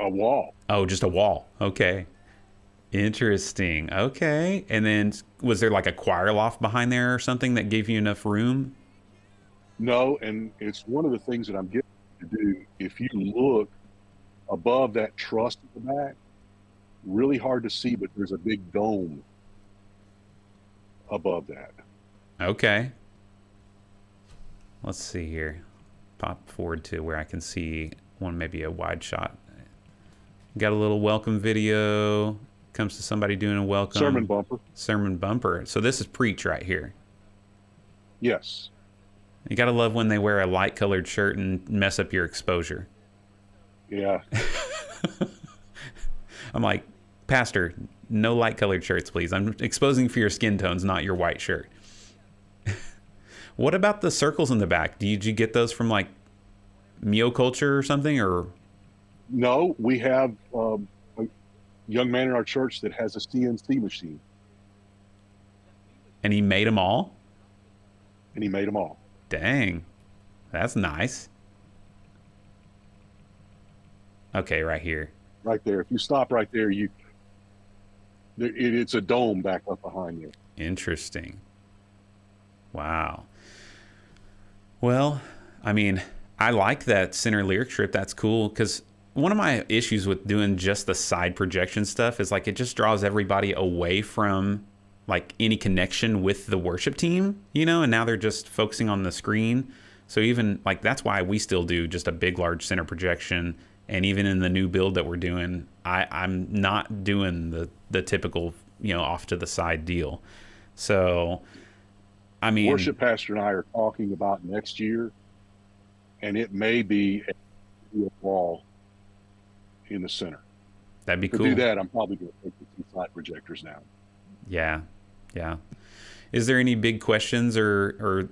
[SPEAKER 6] A wall.
[SPEAKER 1] Oh, just a wall. Okay. Interesting. Okay. And then was there like a choir loft behind there or something that gave you enough room?
[SPEAKER 6] No, and it's one of the things that I'm getting to do. If you look above that truss at the back, really hard to see, but there's a big dome above that.
[SPEAKER 1] Okay. Let's see here. Pop forward to where I can see one, maybe a wide shot. Got a little welcome video. Comes to somebody doing a welcome.
[SPEAKER 6] Sermon bumper.
[SPEAKER 1] Sermon bumper. So this is preach right here.
[SPEAKER 6] Yes.
[SPEAKER 1] You got to love when they wear a light colored shirt and mess up your exposure.
[SPEAKER 6] Yeah.
[SPEAKER 1] I'm like, Pastor, no light colored shirts, please. I'm exposing for your skin tones, not your white shirt. What about the circles in the back? Did you get those from like Mio Culture or something? Or
[SPEAKER 6] No, we have a young man in our church that has a CNC machine.
[SPEAKER 1] And he made them all?
[SPEAKER 6] And he made them all.
[SPEAKER 1] Dang. That's nice. Okay, right here.
[SPEAKER 6] Right there. If you stop right there, it's a dome back up behind you.
[SPEAKER 1] Interesting. Wow. Well, I mean, I like that center lyric strip. That's cool because one of my issues with doing just the side projection stuff is like it just draws everybody away from like any connection with the worship team, and now they're just focusing on the screen. So even like that's why we still do just a big, large center projection. And even in the new build that we're doing, I'm not doing the typical, off to the side deal. So, I mean,
[SPEAKER 6] Worship pastor and I are talking about next year, and it may be a wall in the center.
[SPEAKER 1] That'd be
[SPEAKER 6] to
[SPEAKER 1] cool.
[SPEAKER 6] do that, I'm probably going to take the two side projectors down.
[SPEAKER 1] Yeah. Is there any big questions or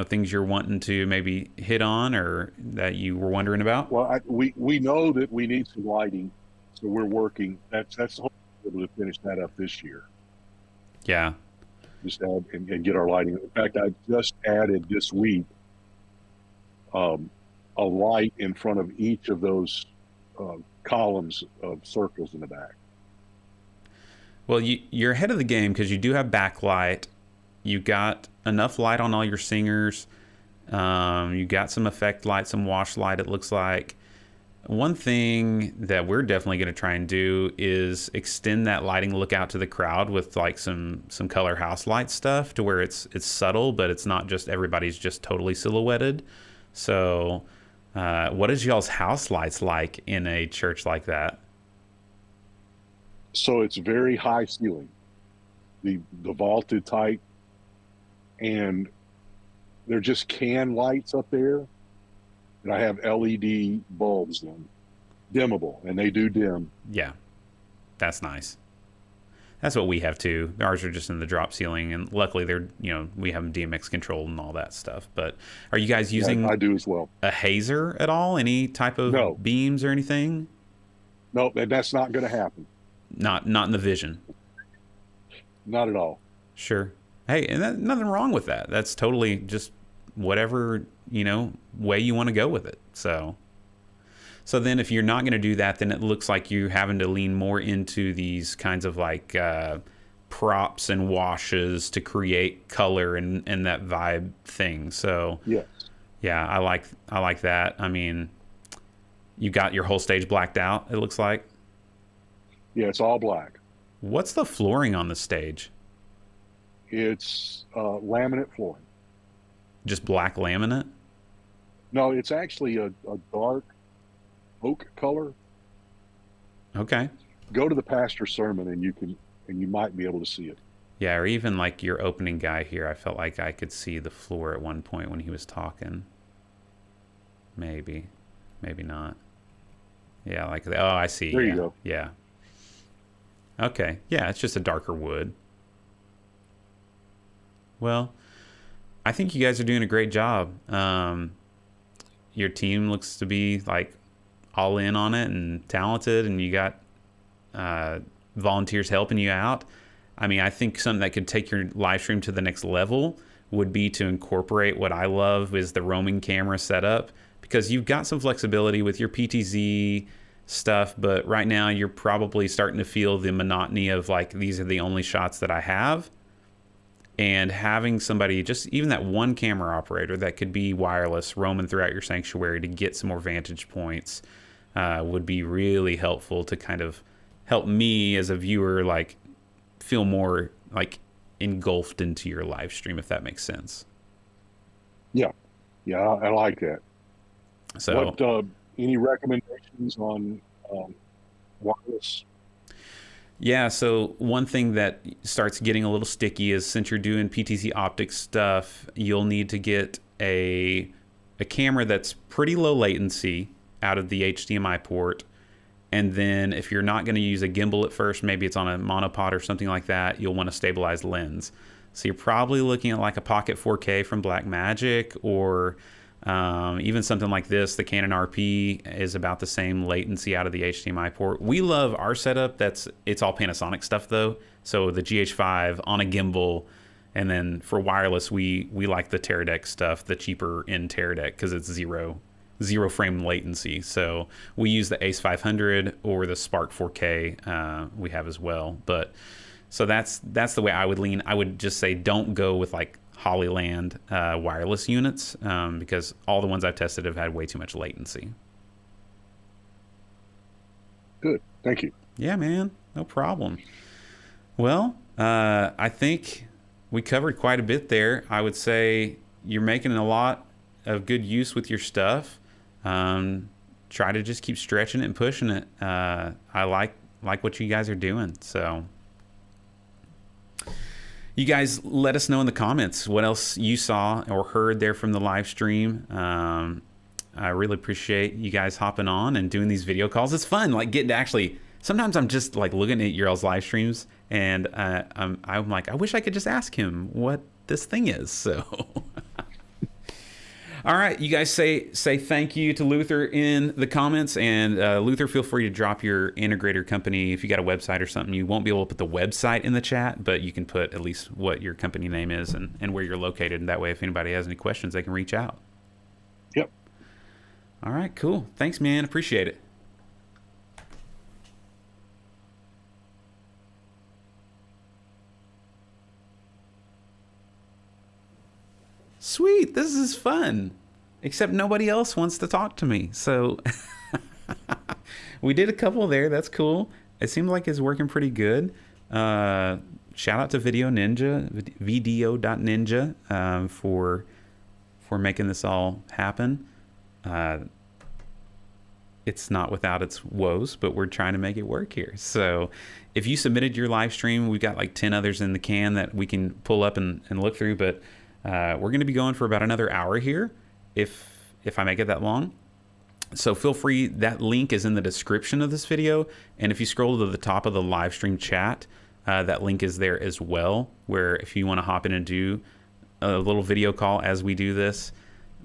[SPEAKER 1] things you're wanting to maybe hit on or that you were wondering about?
[SPEAKER 6] Well, we know that we need some lighting, so we're working. That's the whole able to finish that up this year.
[SPEAKER 1] Yeah.
[SPEAKER 6] Just add and get our lighting. In fact, I just added this week a light in front of each of those columns of circles in the back.
[SPEAKER 1] Well, you're ahead of the game because you do have backlight. You got enough light on all your singers. You got some effect light, some wash light, it looks like. One thing that we're definitely going to try and do is extend that lighting look out to the crowd with like some color house light stuff to where it's subtle, but it's not just everybody's just totally silhouetted. So what is y'all's house lights like in a church like that?
[SPEAKER 6] So it's very high ceiling, the vaulted type, and they're just can lights up there. And I have LED bulbs in, dimmable, and they do dim.
[SPEAKER 1] Yeah, that's nice. That's what we have too. Ours are just in the drop ceiling, and luckily they're, we have them DMX controlled and all that stuff. But are you guys using?
[SPEAKER 6] Yeah, I do as well.
[SPEAKER 1] A hazer at all? Any type of beams or anything?
[SPEAKER 6] No, that's not going to happen.
[SPEAKER 1] Not in the vision.
[SPEAKER 6] Not at all.
[SPEAKER 1] Sure. Hey, and nothing wrong with that. That's totally just whatever way you want to go with it. So then if you're not going to do that, then it looks like you're having to lean more into these kinds of like props and washes to create color and that vibe thing. So
[SPEAKER 6] yes.
[SPEAKER 1] Yeah, I like that. I mean, you got your whole stage blacked out, it looks like.
[SPEAKER 6] Yeah, it's all black.
[SPEAKER 1] What's the flooring on the stage?
[SPEAKER 6] It's laminate flooring.
[SPEAKER 1] Just black laminate?
[SPEAKER 6] No, it's actually a dark oak color.
[SPEAKER 1] Okay.
[SPEAKER 6] Go to the pastor's sermon and you might be able to see it.
[SPEAKER 1] Yeah, or even like your opening guy here, I felt like I could see the floor at one point when he was talking. Maybe not. Yeah, like oh, I see.
[SPEAKER 6] There you go.
[SPEAKER 1] Yeah. Okay. Yeah, it's just a darker wood. Well, I think you guys are doing a great job. Your team looks to be like all in on it and talented, and you got volunteers helping you out. I mean, I think something that could take your live stream to the next level would be to incorporate what I love is the roaming camera setup, because you've got some flexibility with your PTZ stuff, but right now you're probably starting to feel the monotony of like, these are the only shots that I have. And having somebody, just even that one camera operator that could be wireless roaming throughout your sanctuary to get some more vantage points would be really helpful to kind of help me as a viewer like feel more like engulfed into your live stream, if that makes sense. Yeah,
[SPEAKER 6] I like that.
[SPEAKER 1] So
[SPEAKER 6] what any recommendations on wireless?
[SPEAKER 1] Yeah, so one thing that starts getting a little sticky is since you're doing PTZ optics stuff, you'll need to get a camera that's pretty low latency out of the HDMI port. And then if you're not going to use a gimbal at first, maybe it's on a monopod or something like that, you'll want a stabilized lens. So you're probably looking at like a Pocket 4K from Blackmagic, or even something like this. The Canon RP is about the same latency out of the HDMI port. We love our setup. It's all Panasonic stuff though. So the GH5 on a gimbal, and then for wireless, we like the Teradek stuff, the cheaper end Teradek, because it's zero frame latency. So we use the Ace 500 or the Spark 4K we have as well. But so that's the way I would lean. I would just say don't go with like Hollyland wireless units because all the ones I've tested have had way too much latency.
[SPEAKER 6] Good. Thank you.
[SPEAKER 1] Yeah, man. No problem. Well, I think we covered quite a bit there. I would say you're making a lot of good use with your stuff. Try to just keep stretching it and pushing it. I like what you guys are doing. So you guys let us know in the comments what else you saw or heard there from the live stream. I really appreciate you guys hopping on and doing these video calls. It's fun, like getting to actually, sometimes I'm just like looking at your all's live streams and I'm like, I wish I could just ask him what this thing is. So all right, you guys say thank you to Luther in the comments, and Luther, feel free to drop your integrator company if you got a website or something. You won't be able to put the website in the chat, but you can put at least what your company name is and where you're located, and that way if anybody has any questions, they can reach out.
[SPEAKER 6] Yep.
[SPEAKER 1] All right, cool. Thanks, man. Appreciate it. Sweet. This is fun. Except nobody else wants to talk to me. So we did a couple there. That's cool. It seems like it's working pretty good. Shout out to Video Ninja, vdo.ninja, for making this all happen. It's not without its woes, but we're trying to make it work here. So if you submitted your live stream, we've got like 10 others in the can that we can pull up and look through. But we're going to be going for about another hour here, if I make it that long. So feel free. That link is in the description of this video. And if you scroll to the top of the live stream chat, that link is there as well, where if you want to hop in and do a little video call as we do this,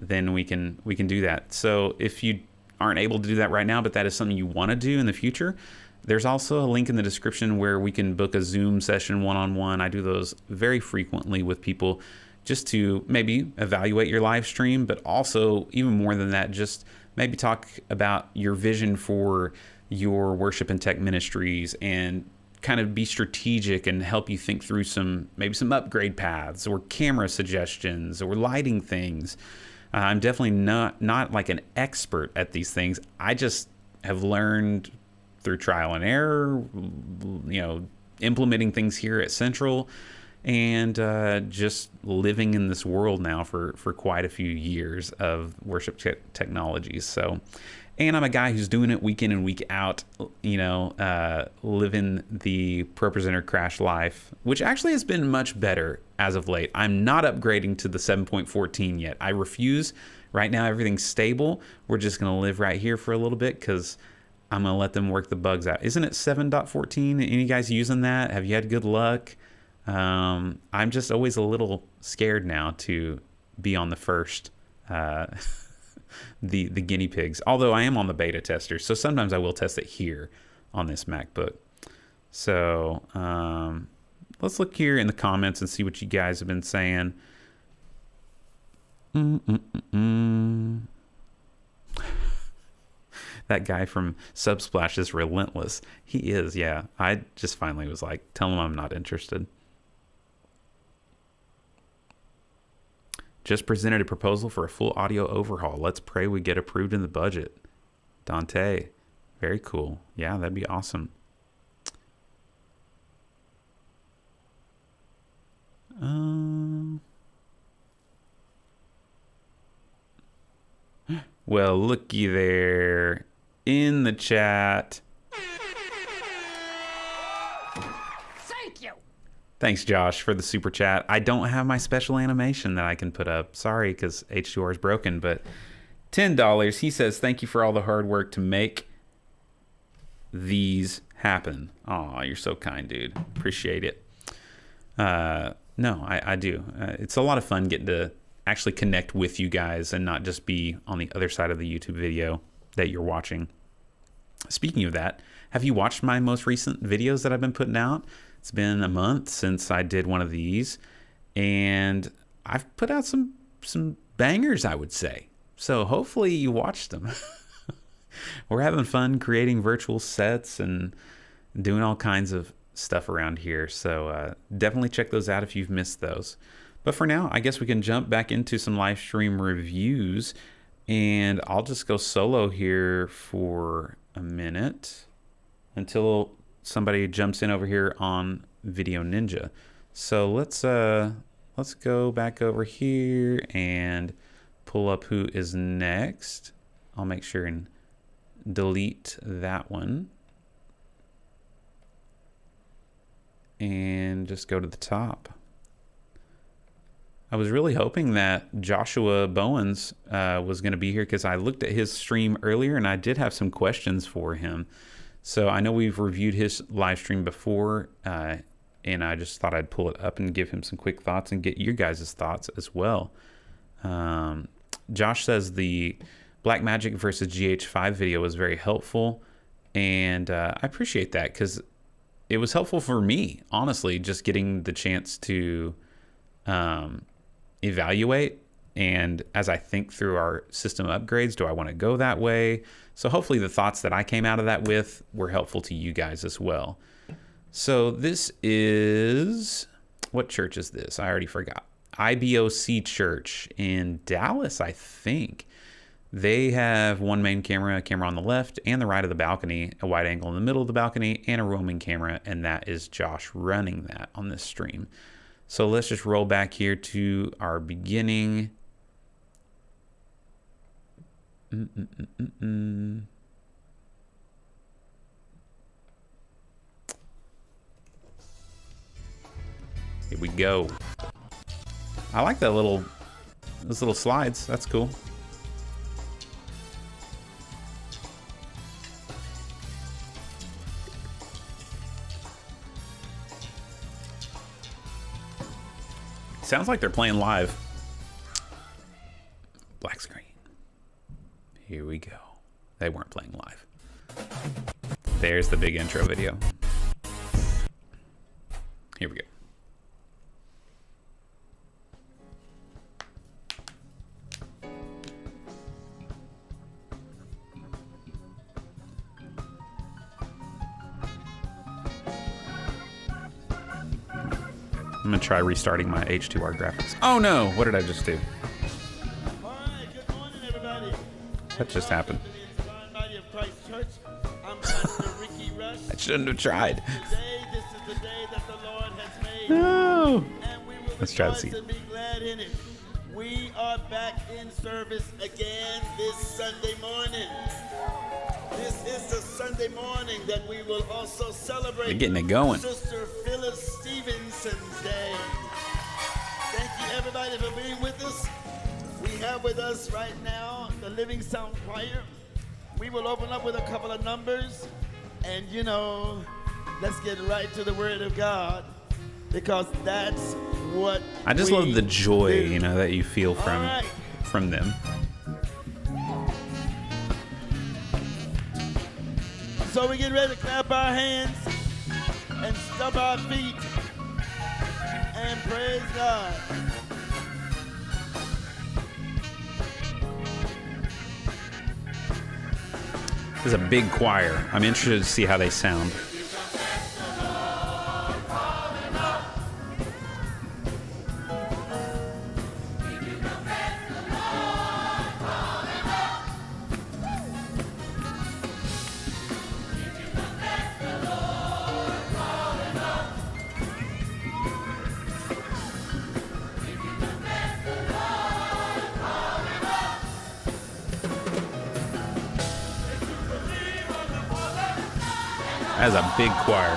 [SPEAKER 1] then we can do that. So if you aren't able to do that right now, but that is something you want to do in the future, there's also a link in the description where we can book a Zoom session one-on-one. I do those very frequently with people just to maybe evaluate your live stream, but also even more than that, just maybe talk about your vision for your worship and tech ministries and kind of be strategic and help you think through maybe some upgrade paths or camera suggestions or lighting things. I'm definitely not like an expert at these things. I just have learned through trial and error, implementing things here at Central, and just living in this world now for quite a few years of worship technologies. So, and I'm a guy who's doing it week in and week out, living the Pro Presenter Crash life, which actually has been much better as of late. I'm not upgrading to the 7.14 yet. I refuse. Right now, everything's stable. We're just going to live right here for a little bit because I'm going to let them work the bugs out. Isn't it 7.14? Any guys using that? Have you had good luck? I'm just always a little scared now to be on the first, the guinea pigs. Although I am on the beta tester, so sometimes I will test it here on this MacBook. So let's look here in the comments and see what you guys have been saying. That guy from Subsplash is relentless. He is, yeah. I just finally was like, tell him I'm not interested. Just presented a proposal for a full audio overhaul. Let's pray we get approved in the budget. Dante, very cool. Yeah, that'd be awesome. Well, looky there in the chat. Thanks, Josh, for the super chat. I don't have my special animation that I can put up. Sorry, because H2R is broken, but $10. He says, thank you for all the hard work to make these happen. Aw, you're so kind, dude. Appreciate it. No, I do. It's a lot of fun getting to actually connect with you guys and not just be on the other side of the YouTube video that you're watching. Speaking of that, have you watched my most recent videos that I've been putting out? It's been a month since I did one of these, and I've put out some bangers, I would say. So hopefully you watched them. We're having fun creating virtual sets and doing all kinds of stuff around here. So definitely check those out if you've missed those. But for now, I guess we can jump back into some live stream reviews, and I'll just go solo here for a minute until somebody jumps in over here on Video Ninja. So let's go back over here and pull up who is next. I'll make sure and delete that one and just go to the top. I was really hoping that Joshua Bowens was going to be here because I looked at his stream earlier and I did have some questions for him. So I know we've reviewed his live stream before, and I just thought I'd pull it up and give him some quick thoughts and get your guys' thoughts as well. Josh says the Blackmagic versus GH5 video was very helpful, and I appreciate that because it was helpful for me, honestly, just getting the chance to evaluate And as I think through our system upgrades, do I want to go that way? So hopefully the thoughts that I came out of that with were helpful to you guys as well. So this is, what church is this? I already forgot. IBOC Church in Dallas, I think. They have one main camera, a camera on the left and the right of the balcony, a wide angle in the middle of the balcony, and a roaming camera, and that is Josh running that on this stream. So let's just roll back here to our beginning. Here we go. I like that those little slides. That's cool. Sounds like they're playing live. Black screen. Here we go. They weren't playing live. There's the big intro video. Here we go. I'm gonna try restarting my H2R graphics. Oh no, what did I just do?
[SPEAKER 8] All right, good morning, everybody.
[SPEAKER 1] What just happened?
[SPEAKER 8] Body of Christ Church. I'm Pastor Ricky Rush.
[SPEAKER 1] I shouldn't have tried.
[SPEAKER 8] Today, this is the day that the Lord has made.
[SPEAKER 1] No.
[SPEAKER 8] And we will
[SPEAKER 1] Let's try to
[SPEAKER 8] rejoice
[SPEAKER 1] see.
[SPEAKER 8] and be glad in it. We are back in service again this Sunday morning. This is the Sunday morning that we will also celebrate
[SPEAKER 1] They're getting it going.
[SPEAKER 8] Sister Phyllis Stevenson's Day. Thank you, everybody, for being with us. We have with us right now the Living Sound Choir. We will open up with a couple of numbers. And, you know, let's get right to the Word of God, because that's what
[SPEAKER 1] I just
[SPEAKER 8] we
[SPEAKER 1] love the joy,
[SPEAKER 8] do.
[SPEAKER 1] you know, that you feel
[SPEAKER 8] All right.
[SPEAKER 1] from them.
[SPEAKER 8] So we get ready to clap our hands and stomp our feet and praise God.
[SPEAKER 1] This is a big choir. I'm interested to see how they sound. That's a big choir.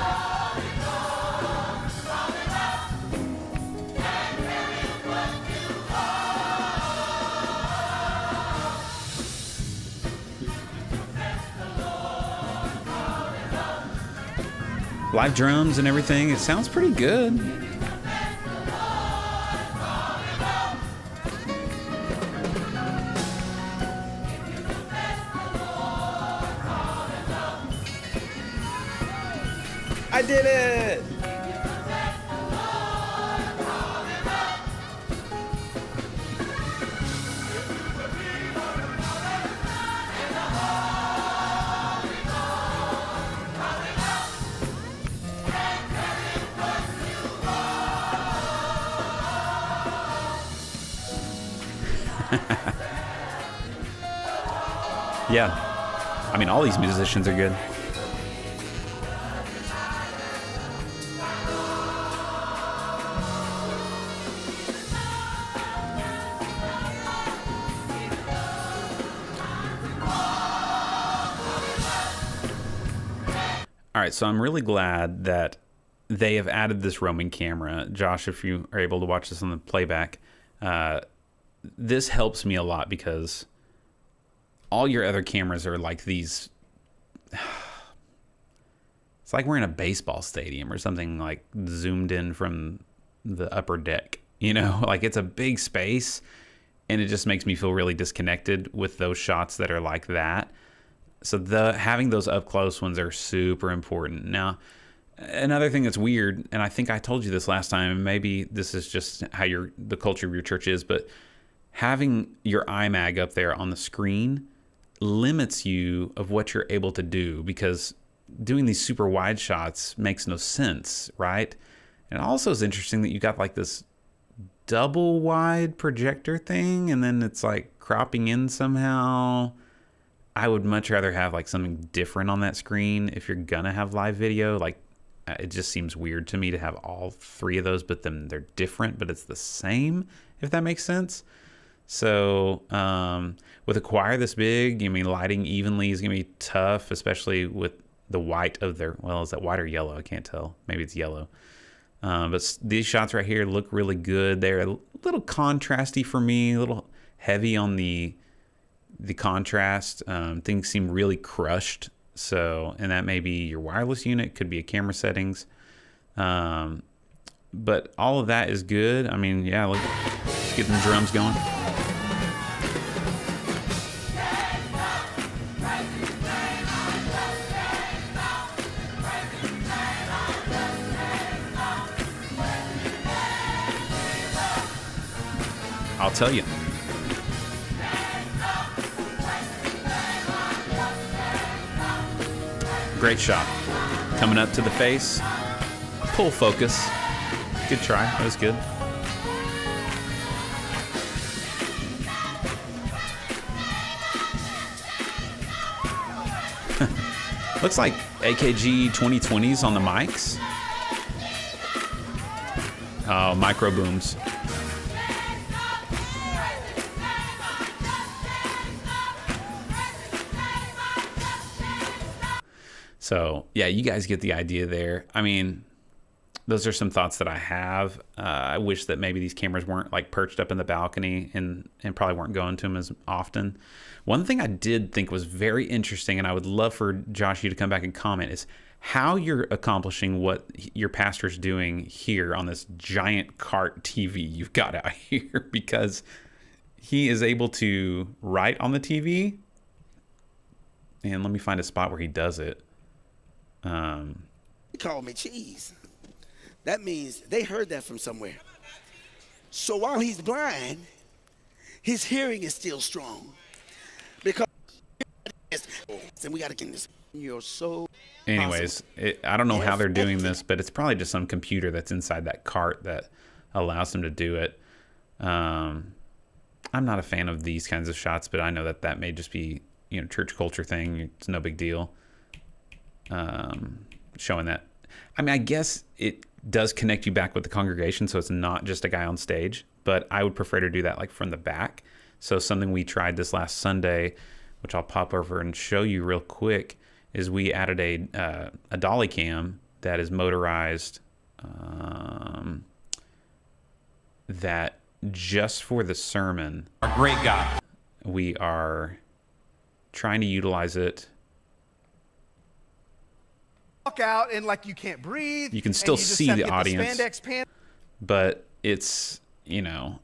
[SPEAKER 1] Live drums and everything. It sounds pretty good. I did it! Yeah. I mean, all these musicians are good. All right, so I'm really glad that they have added this roaming camera. Josh, if you are able to watch this on the playback, this helps me a lot because all your other cameras are like these. It's like we're in a baseball stadium or something, like zoomed in from the upper deck, you know, like it's a big space and it just makes me feel really disconnected with those shots that are like that. So having those up close ones are super important. Now, another thing that's weird, and I think I told you this last time, and maybe this is just how the culture of your church is, but having your iMac up there on the screen limits you of what you're able to do, because doing these super wide shots makes no sense, right? And it also is interesting that you got like this double wide projector thing, and then it's like cropping in somehow. I would much rather have like something different on that screen if you're gonna have live video. Like, it just seems weird to me to have all three of those, but then they're different, but it's the same, if that makes sense. So with a choir this big, I mean, lighting evenly is gonna be tough, especially with the white of their, well, is that white or yellow? I can't tell. Maybe it's yellow. But these shots right here look really good. They're a little contrasty for me, a little heavy on the contrast. Things seem really crushed. So, and that may be your wireless unit, could be a camera settings. But all of that is good. I mean, yeah, look, let's get the drums going. I'll tell you. Great shot. Coming up to the face. Pull focus. Good try. That was good. Looks like AKG 2020s on the mics. Oh, micro booms. So, yeah, you guys get the idea there. I mean, those are some thoughts that I have. I wish that maybe these cameras weren't like perched up in the balcony and probably weren't going to them as often. One thing I did think was very interesting, and I would love for Josh, you to come back and comment, is how you're accomplishing what your pastor's doing here on this giant cart TV you've got out here, because he is able to write on the TV. And let me find a spot where he does it.
[SPEAKER 9] He called me cheese. That means they heard that from somewhere. So while he's blind, his hearing is still strong. Because and we got to get this. You're so.
[SPEAKER 1] Anyways, I don't know how they're doing this, but it's probably just some computer that's inside that cart that allows them to do it. I'm not a fan of these kinds of shots, but I know that that may just be, you know, church culture thing. It's no big deal. Showing that. I mean, I guess it does connect you back with the congregation, so it's not just a guy on stage, but I would prefer to do that like from the back. So something we tried this last Sunday, which I'll pop over and show you real quick, is we added a dolly cam that is motorized, that just for the sermon.
[SPEAKER 5] Our great God.
[SPEAKER 1] We are trying to utilize it.
[SPEAKER 10] Walk out and like you can't breathe.
[SPEAKER 1] You can still see the audience,
[SPEAKER 10] spandex
[SPEAKER 1] but it's, you know,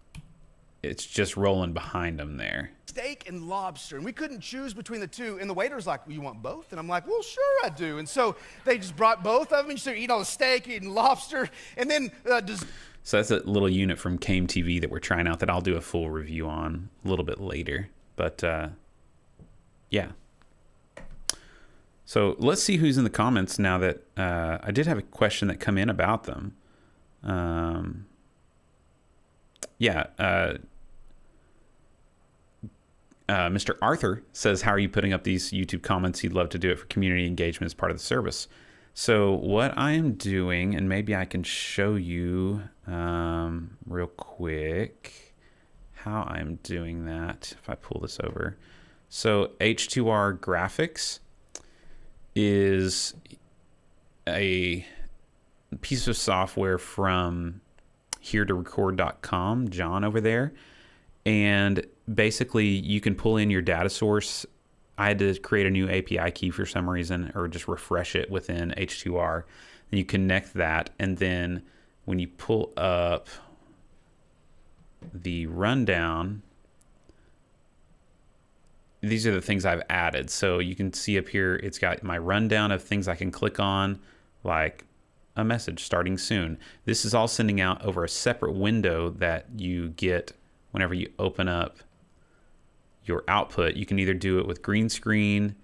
[SPEAKER 1] it's just rolling behind them there.
[SPEAKER 10] Steak and lobster, and we couldn't choose between the two. And the waiter's like, well, "You want both?" And I'm like, "Well, sure I do." And so they just brought both of them. And so eat all the steak, eating lobster, and then
[SPEAKER 1] so that's a little unit from Came TV that we're trying out that I'll do a full review on a little bit later. But yeah. So let's see who's in the comments now that I did have a question that come in about them. Mr. Arthur says, how are you putting up these YouTube comments? He'd love to do it for community engagement as part of the service. So what I am doing, and maybe I can show you real quick how I'm doing that if I pull this over. So H2R Graphics is a piece of software from heretorecord.com, John over there. And basically you can pull in your data source. I had to create a new API key for some reason, or just refresh it within H2R. And you connect that, and then when you pull up the rundown, these are the things I've added. So you can see up here, it's got my rundown of things I can click on, like a message starting soon. This is all sending out over a separate window that you get whenever you open up your output, you can either do it with green screen,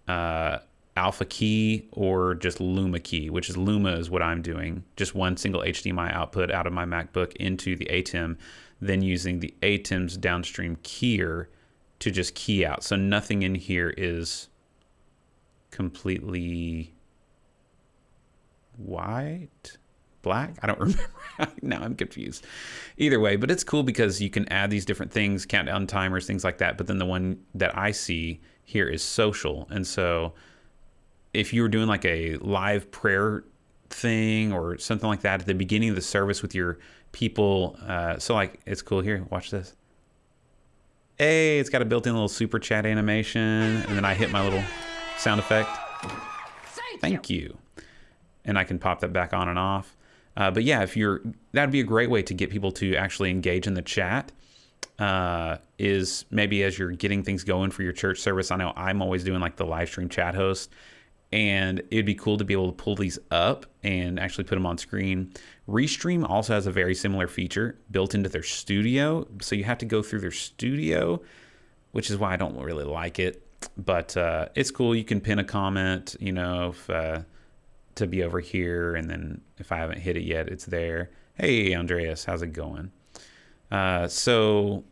[SPEAKER 1] Alpha key, or just Luma key, which is Luma is what I'm doing. Just one single HDMI output out of my MacBook into the ATEM, then using the ATEM's downstream keyer to just key out. So nothing in here is completely white, black. I don't remember. Now I'm confused. Either way, but it's cool because you can add these different things, countdown timers, things like that. But then the one that I see here is social. And so if you were doing like a live prayer thing or something like that at the beginning of the service with your people, so like it's cool here. Watch this. Hey, it's got a built-in little super chat animation, and then I hit my little sound effect. Thank you. And I can pop that back on and off. But yeah, that'd be a great way to get people to actually engage in the chat. Is maybe as you're getting things going for your church service. I know I'm always doing like the live stream chat host, and it'd be cool to be able to pull these up and actually put them on screen. Restream also has a very similar feature built into their studio, so you have to go through their studio, which is why I don't really like it. But it's cool. You can pin a comment, you know, to be over here, and then if I haven't hit it yet, it's there. Hey, Andreas, how's it going? So,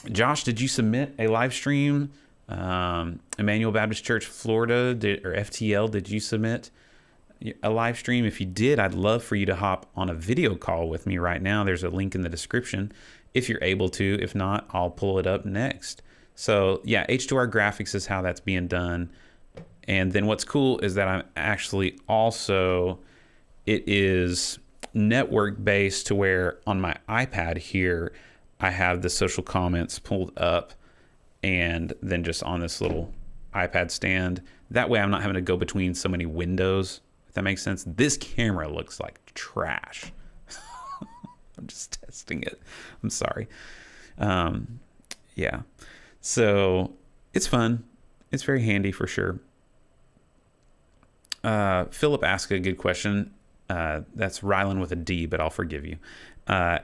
[SPEAKER 1] Josh, did you submit a live stream? Emmanuel Baptist Church, Florida, or FTL, did you submit a live stream? If you did, I'd love for you to hop on a video call with me right now. There's a link in the description if you're able to. If not, I'll pull it up next. So, yeah, H2R graphics is how that's being done. And then what's cool is that I'm actually also, it is network based to where on my iPad here, I have the social comments pulled up and then just on this little iPad stand. That way I'm not having to go between so many windows, if that makes sense. This camera looks like trash. I'm just testing it. I'm sorry. Yeah. So it's fun. It's very handy for sure. Philip asked a good question. That's Rylan with a D, but I'll forgive you.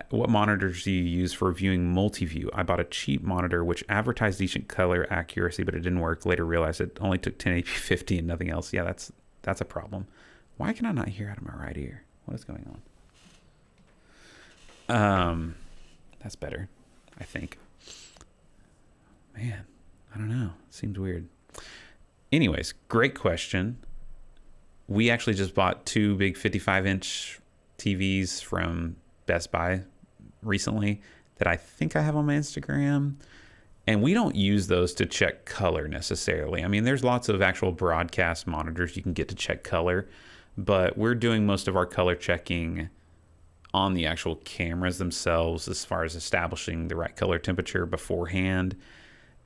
[SPEAKER 1] What monitors do you use for viewing multi-view? I bought a cheap monitor which advertised decent color accuracy, but it didn't work. Later realized it only took 1080p 50 and nothing else. Yeah, that's a problem. Why can I not hear out of my right ear? What is going on? That's better, I think. Man, I don't know. Seems weird. Anyways, great question. We actually just bought 2 big 55-inch TVs from Best Buy recently that I think I have on my Instagram. And we don't use those to check color necessarily. I mean, there's lots of actual broadcast monitors you can get to check color, but we're doing most of our color checking on the actual cameras themselves as far as establishing the right color temperature beforehand.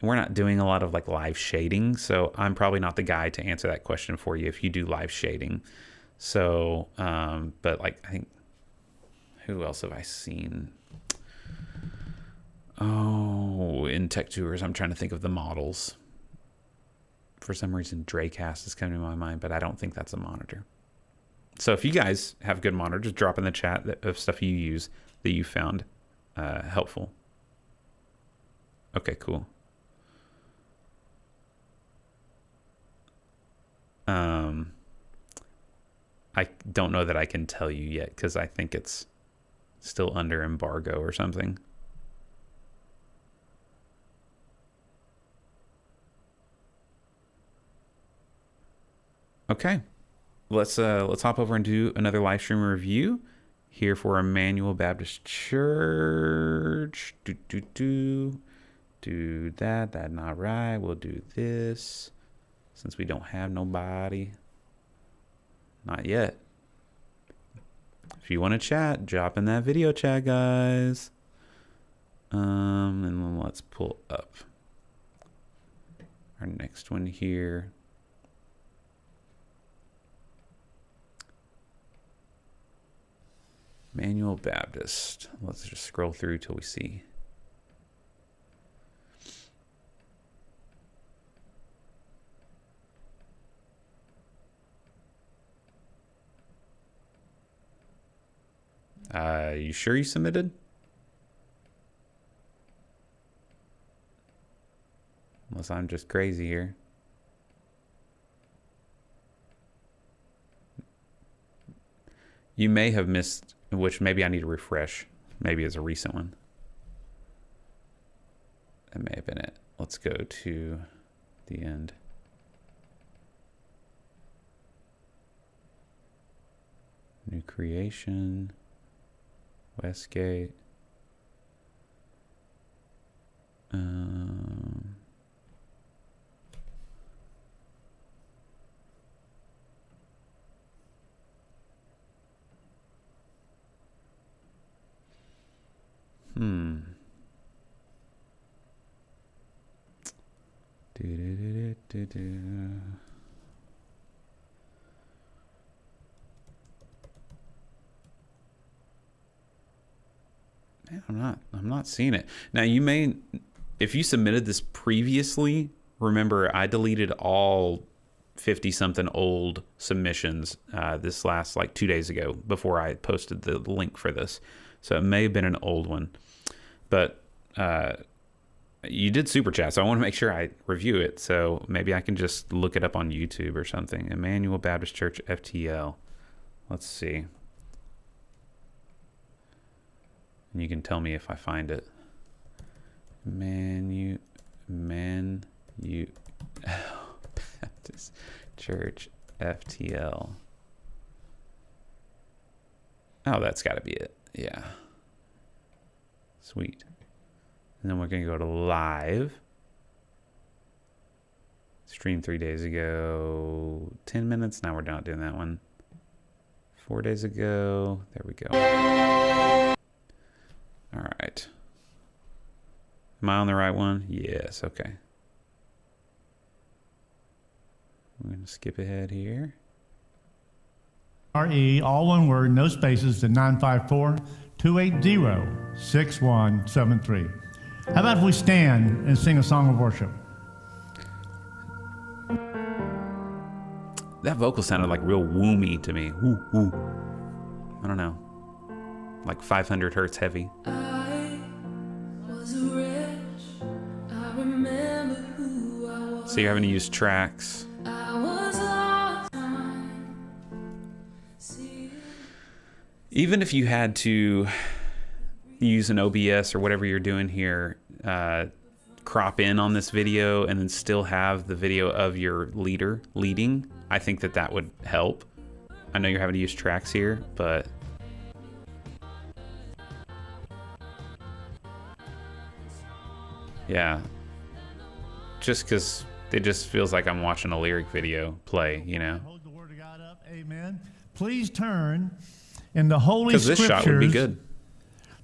[SPEAKER 1] We're not doing a lot of like live shading, so I'm probably not the guy to answer that question for you if you do live shading. So, but like, I think, who else have I seen? Oh, in Tech Tours, I'm trying to think of the models. For some reason, Dracast is coming to my mind, but I don't think that's a monitor. So if you guys have good monitors, drop in the chat of stuff you use that you found helpful. Okay, cool. I don't know that I can tell you yet because I think it's still under embargo or something. Okay, let's hop over and do another live stream review here for Emmanuel Baptist Church. Do that. That's not right. We'll do this. Since we don't have nobody. Not yet. If you want to chat, drop in that video chat, guys. And then let's pull up our next one here. Emmanuel Baptist. Let's just scroll through till we see. You sure you submitted? Unless I'm just crazy here. You may have missed, which maybe I need to refresh. Maybe it's a recent one. That may have been it. Let's go to the end. New creation. Westgate. Man, I'm not seeing it. Now you may, if you submitted this previously, remember I deleted all 50 something old submissions this last like 2 days ago before I posted the link for this. So it may have been an old one, but you did super chat, so I want to make sure I review it. So maybe I can just look it up on YouTube or something. Emmanuel Baptist Church FTL. Let's see. And you can tell me if I find it. Emmanuel Baptist Church FTL. Oh, that's got to be it. Yeah. Sweet. And then we're going to go to live. Stream 3 days ago. 10 minutes. Now we're not doing that one. 4 days ago. There we go. All right. Am I on the right one? Yes. Okay. I'm going to skip ahead here.
[SPEAKER 11] RE, all one word, no spaces, to 954-280-6173. How about if we stand and sing a song of worship?
[SPEAKER 1] That vocal sounded like real woomy to me. Woo, woo. I don't know. Like 500 hertz heavy. So you're having to use tracks. Even if you had to use an OBS or whatever you're doing here, crop in on this video and then still have the video of your leader leading, I think that would help. I know you're having to use tracks here, but yeah, just because it just feels like I'm watching a lyric video play, you know.
[SPEAKER 11] Hold the word of God up. Amen. Please turn in the Holy
[SPEAKER 1] Scriptures. Because this shot would be good.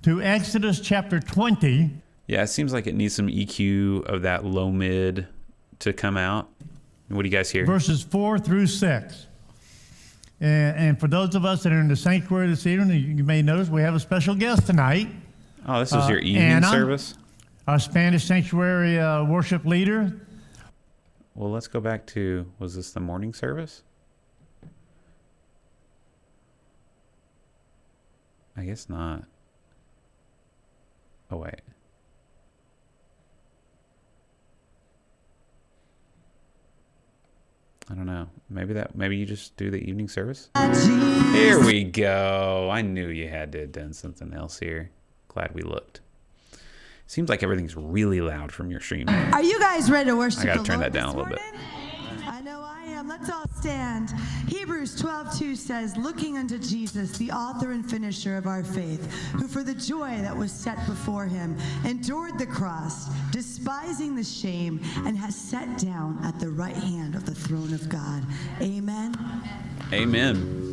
[SPEAKER 11] To Exodus chapter 20.
[SPEAKER 1] Yeah, it seems like it needs some EQ of that low mid to come out. What do you guys hear?
[SPEAKER 11] Verses 4 through 6. And for those of us that are in the sanctuary this evening, you may notice we have a special guest tonight.
[SPEAKER 1] Oh, this is your evening
[SPEAKER 11] Anna,
[SPEAKER 1] service?
[SPEAKER 11] Our Spanish sanctuary worship leader.
[SPEAKER 1] Well, let's go back to, was this the morning service? I guess not. Oh, wait. I don't know. Maybe you just do the evening service? Here we go. I knew you had to have done something else here. Glad we looked. Seems like everything's really loud from your stream.
[SPEAKER 12] Are you guys ready to worship the Lord?
[SPEAKER 1] I gotta turn that down a little bit.
[SPEAKER 12] I know I am. Let's all stand. Hebrews 12:2 says, looking unto Jesus, the author and finisher of our faith, who for the joy that was set before him endured the cross, despising the shame, and has sat down at the right hand of the throne of God. Amen.
[SPEAKER 1] Amen.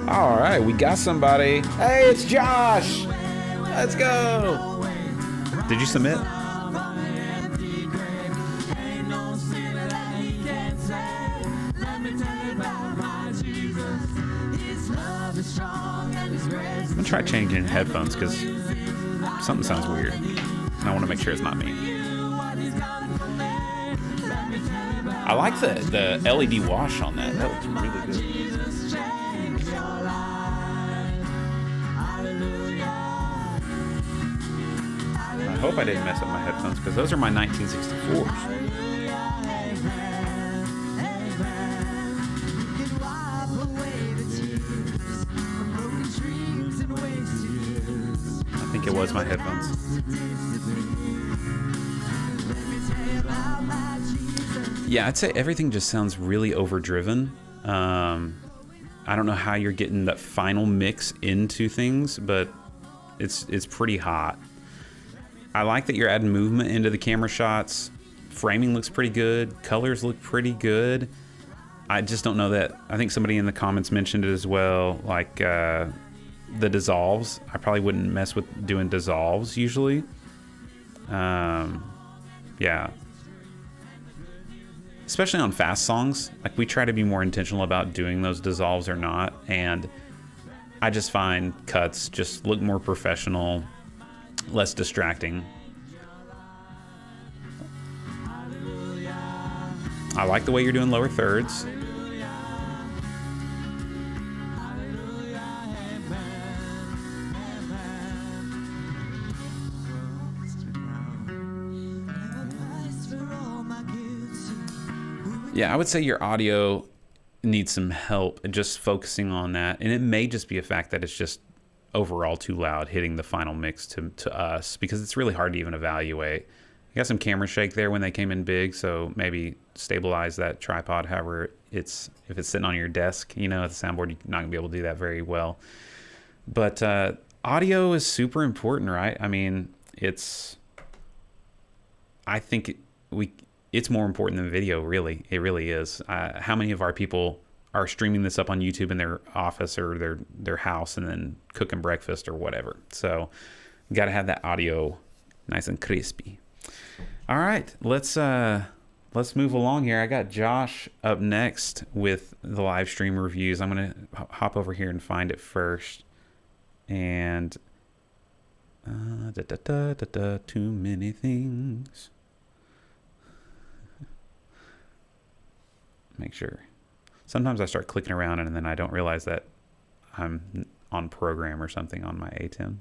[SPEAKER 1] All right, we got somebody. Hey, it's Josh. Let's go. Did you submit? I'm gonna try changing headphones because something sounds weird. And I want to make sure it's not me. I like the LED wash on that. That looks really good. I hope I didn't mess up my headphones because those are my 1964s. I think it was my headphones. Yeah, I'd say everything just sounds really overdriven. I don't know how you're getting that final mix into things, but it's pretty hot. I like that you're adding movement into the camera shots. Framing looks pretty good. Colors look pretty good. I just don't know that. I think somebody in the comments mentioned it as well, like the dissolves. I probably wouldn't mess with doing dissolves usually. Yeah. Especially on fast songs. Like, we try to be more intentional about doing those dissolves or not. And I just find cuts just look more professional, less distracting. I like the way you're doing lower thirds. Yeah, I would say your audio needs some help just focusing on that. And it may just be a fact that it's just overall too loud hitting the final mix to us, because it's really hard to even evaluate. I got some camera shake there when they came in big, so maybe stabilize that tripod however if it's sitting on your desk, at the soundboard, you're not gonna be able to do that very well. But audio is super important, right? I mean, I think it's more important than video, really. It really is. How many of our people are streaming this up on YouTube in their office or their house and then cooking breakfast or whatever? So you got to have that audio nice and crispy. All right, let's move along here. I got Josh up next with the live stream reviews. I'm going to hop over here and find it first. And too many things. Make sure. Sometimes I start clicking around and then I don't realize that I'm on program or something on my ATEM.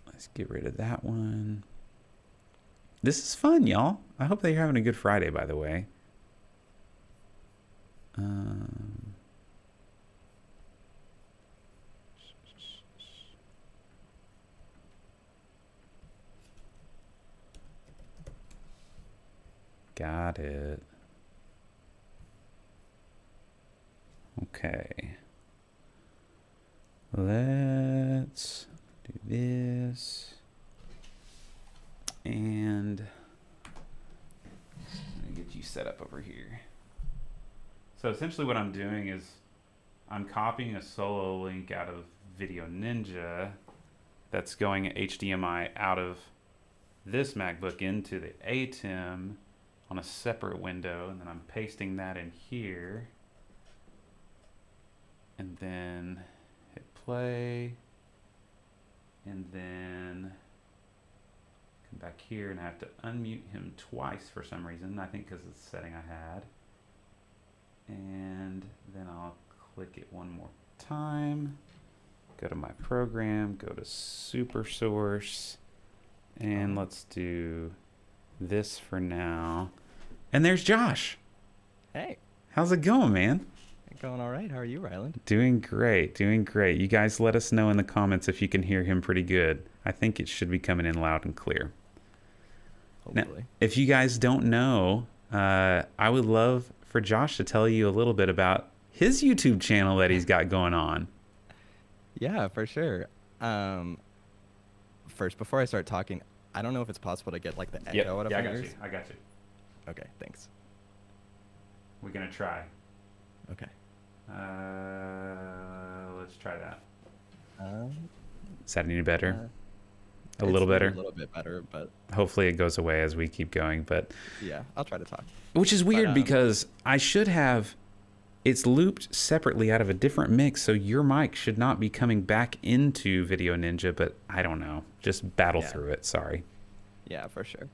[SPEAKER 1] Let's get rid of that one. This is fun, y'all. I hope that you're having a good Friday, by the way. Got it. Okay. Let's do this. And I'm gonna get you set up over here. So essentially what I'm doing is I'm copying a solo link out of Video Ninja that's going HDMI out of this MacBook into the ATEM on a separate window, and then I'm pasting that in here, and then hit play, and then come back here, and I have to unmute him twice for some reason. I think because it's the setting I had. And then I'll click it one more time, go to my program, go to super source, and let's do this for now. And there's Josh.
[SPEAKER 13] Hey.
[SPEAKER 1] How's it going, man?
[SPEAKER 13] Going all right. How are you, Ryland?
[SPEAKER 1] Doing great, doing great. You guys let us know in the comments if you can hear him pretty good. I think it should be coming in loud and clear.
[SPEAKER 13] Hopefully.
[SPEAKER 1] Now, if you guys don't know, I would love for Josh to tell you a little bit about his YouTube channel that he's got going on.
[SPEAKER 13] Yeah, for sure. First, before I start talking, I don't know if it's possible to get like the echo out of my ears.
[SPEAKER 1] I got you.
[SPEAKER 13] Okay, thanks.
[SPEAKER 1] We're gonna try.
[SPEAKER 13] Okay.
[SPEAKER 1] Let's try that.
[SPEAKER 13] Um,
[SPEAKER 1] Is that any better? A
[SPEAKER 13] it's
[SPEAKER 1] little better.
[SPEAKER 13] A little bit better, but
[SPEAKER 1] Hopefully it goes away as we keep going. But
[SPEAKER 13] yeah, I'll try to talk.
[SPEAKER 1] which is weird
[SPEAKER 13] But,
[SPEAKER 1] because I should have. It's looped separately out of a different mix, so your mic should not be coming back into Video Ninja. But I don't know. Just battle
[SPEAKER 13] Yeah.
[SPEAKER 1] through it. Sorry.
[SPEAKER 13] Yeah, for sure.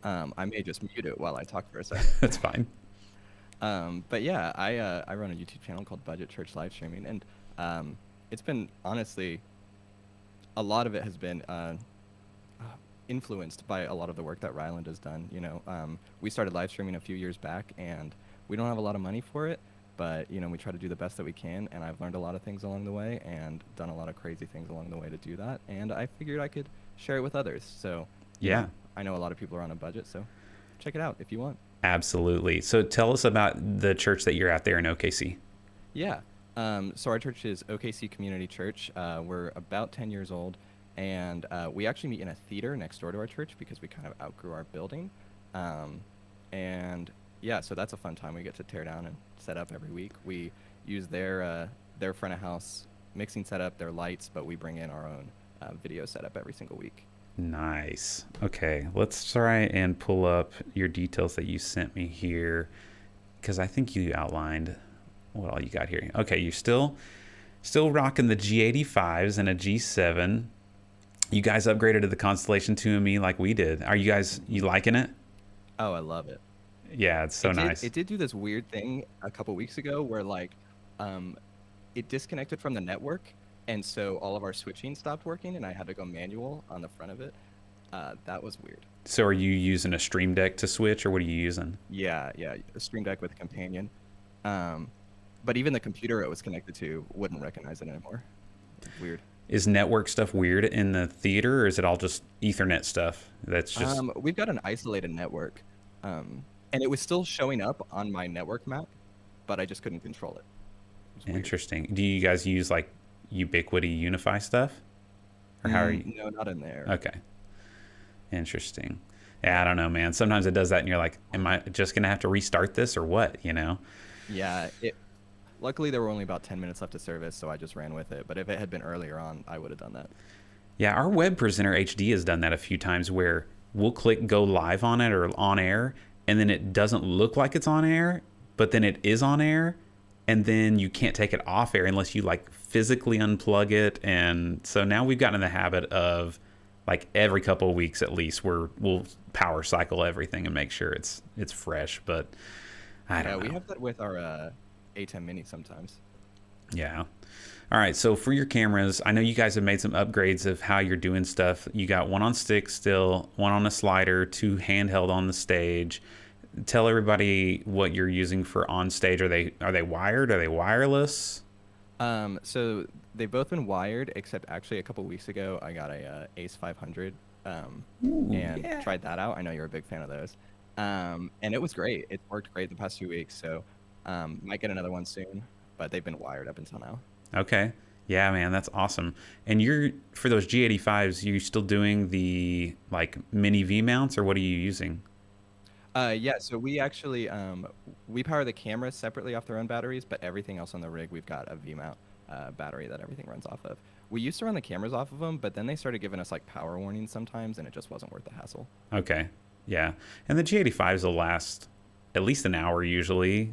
[SPEAKER 13] I may just mute it while I talk for a second.
[SPEAKER 1] That's fine.
[SPEAKER 13] But yeah, I run a YouTube channel called Budget Church Live Streaming, and it's been honestly, a lot of it has been influenced by a lot of the work that Ryland has done. You know, we started live streaming a few years back, and we don't have a lot of money for it, but you know, we try to do the best that we can. And I've learned a lot of things along the way, and done a lot of crazy things along the way to do that. And I figured I could share it with others. So you
[SPEAKER 1] Yeah.
[SPEAKER 13] know, I know a lot of people are on a budget, so check it out if you want.
[SPEAKER 1] Absolutely. So tell us about the church that you're at there in OKC.
[SPEAKER 13] Yeah. So our church is OKC Community Church. We're about 10 years old, and we actually meet in a theater next door to our church because we kind of outgrew our building. And yeah, so that's a fun time. We get to tear down and set up every week. We use their front of house mixing setup, their lights, but we bring in our own video setup every single week.
[SPEAKER 1] Nice. Okay, let's try and pull up your details that you sent me here, because I think you outlined what all you got here. Okay, you're still rocking the G85s and a G7. You guys upgraded to the Constellation 2ME like we did. Are you liking it?
[SPEAKER 13] Oh, I love it.
[SPEAKER 1] Yeah, it's so nice.
[SPEAKER 13] It did do this weird thing a couple weeks ago where like it disconnected from the network, and so all of our switching stopped working, and I had to go manual on the front of it. That was weird.
[SPEAKER 1] So are you using a Stream Deck to switch, or what are you using?
[SPEAKER 13] Yeah, a Stream Deck with a companion. But even the computer it was connected to wouldn't recognize it anymore. Weird.
[SPEAKER 1] Is network stuff weird in the theater, or is it all just Ethernet stuff? That's just
[SPEAKER 13] We've got an isolated network, and it was still showing up on my network map, but I just couldn't control it.
[SPEAKER 1] interesting. Do you guys use like Ubiquity Unify stuff, or how are you?
[SPEAKER 13] No, not in there.
[SPEAKER 1] Okay, interesting. Yeah, I don't know, man. Sometimes it does that, and you're like, "Am I just gonna have to restart this, or what?" You know?
[SPEAKER 13] Yeah. Luckily, there were only about 10 minutes left of service, so I just ran with it. But if it had been earlier on, I would have done that.
[SPEAKER 1] Yeah, our web presenter HD has done that a few times where we'll click go live on it or on air, and then it doesn't look like it's on air, but then it is on air, and then you can't take it off air unless you like physically unplug it. And so now we've gotten in the habit of like every couple of weeks at least we'll power cycle everything and make sure it's fresh. But I don't know.
[SPEAKER 13] We have that with our A10 Mini sometimes.
[SPEAKER 1] Yeah. All right. So for your cameras, I know you guys have made some upgrades of how you're doing stuff. You got one on stick still, one on a slider, 2 handheld on the stage. Tell everybody what you're using for on stage. Are they wired? Are they wireless?
[SPEAKER 13] So they've both been wired, except actually a couple weeks ago I got a Ace 500 and tried that out. I know you're a big fan of those. And it was great. It worked great the past few weeks. So might get another one soon, but they've been wired up until now.
[SPEAKER 1] Okay. Yeah, man, that's awesome. And you're for those G85s, you still doing the like mini V mounts, or what are you using?
[SPEAKER 13] Yeah, so we actually we power the cameras separately off their own batteries, but everything else on the rig we've got a V-mount battery that everything runs off of. We used to run the cameras off of them, but then they started giving us like power warnings sometimes, and it just wasn't worth the hassle.
[SPEAKER 1] Okay. Yeah. And the G85s will last at least an hour usually.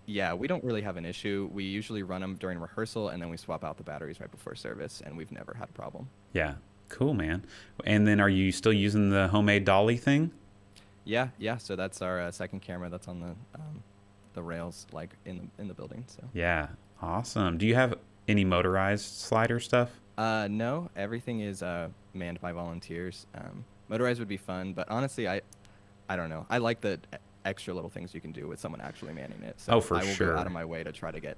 [SPEAKER 13] Yeah, we don't really have an issue. We usually run them during rehearsal, and then we swap out the batteries right before service, and we've never had a problem.
[SPEAKER 1] Yeah. Cool, man. And then are you still using the homemade dolly thing?
[SPEAKER 13] Yeah. So that's our second camera that's on the rails, like in the building. So.
[SPEAKER 1] Yeah. Awesome. Do you have any motorized slider stuff?
[SPEAKER 13] No, everything is manned by volunteers. Motorized would be fun, but honestly, I don't know. I like the extra little things you can do with someone actually manning it. So
[SPEAKER 1] I will
[SPEAKER 13] go out of my way to try to get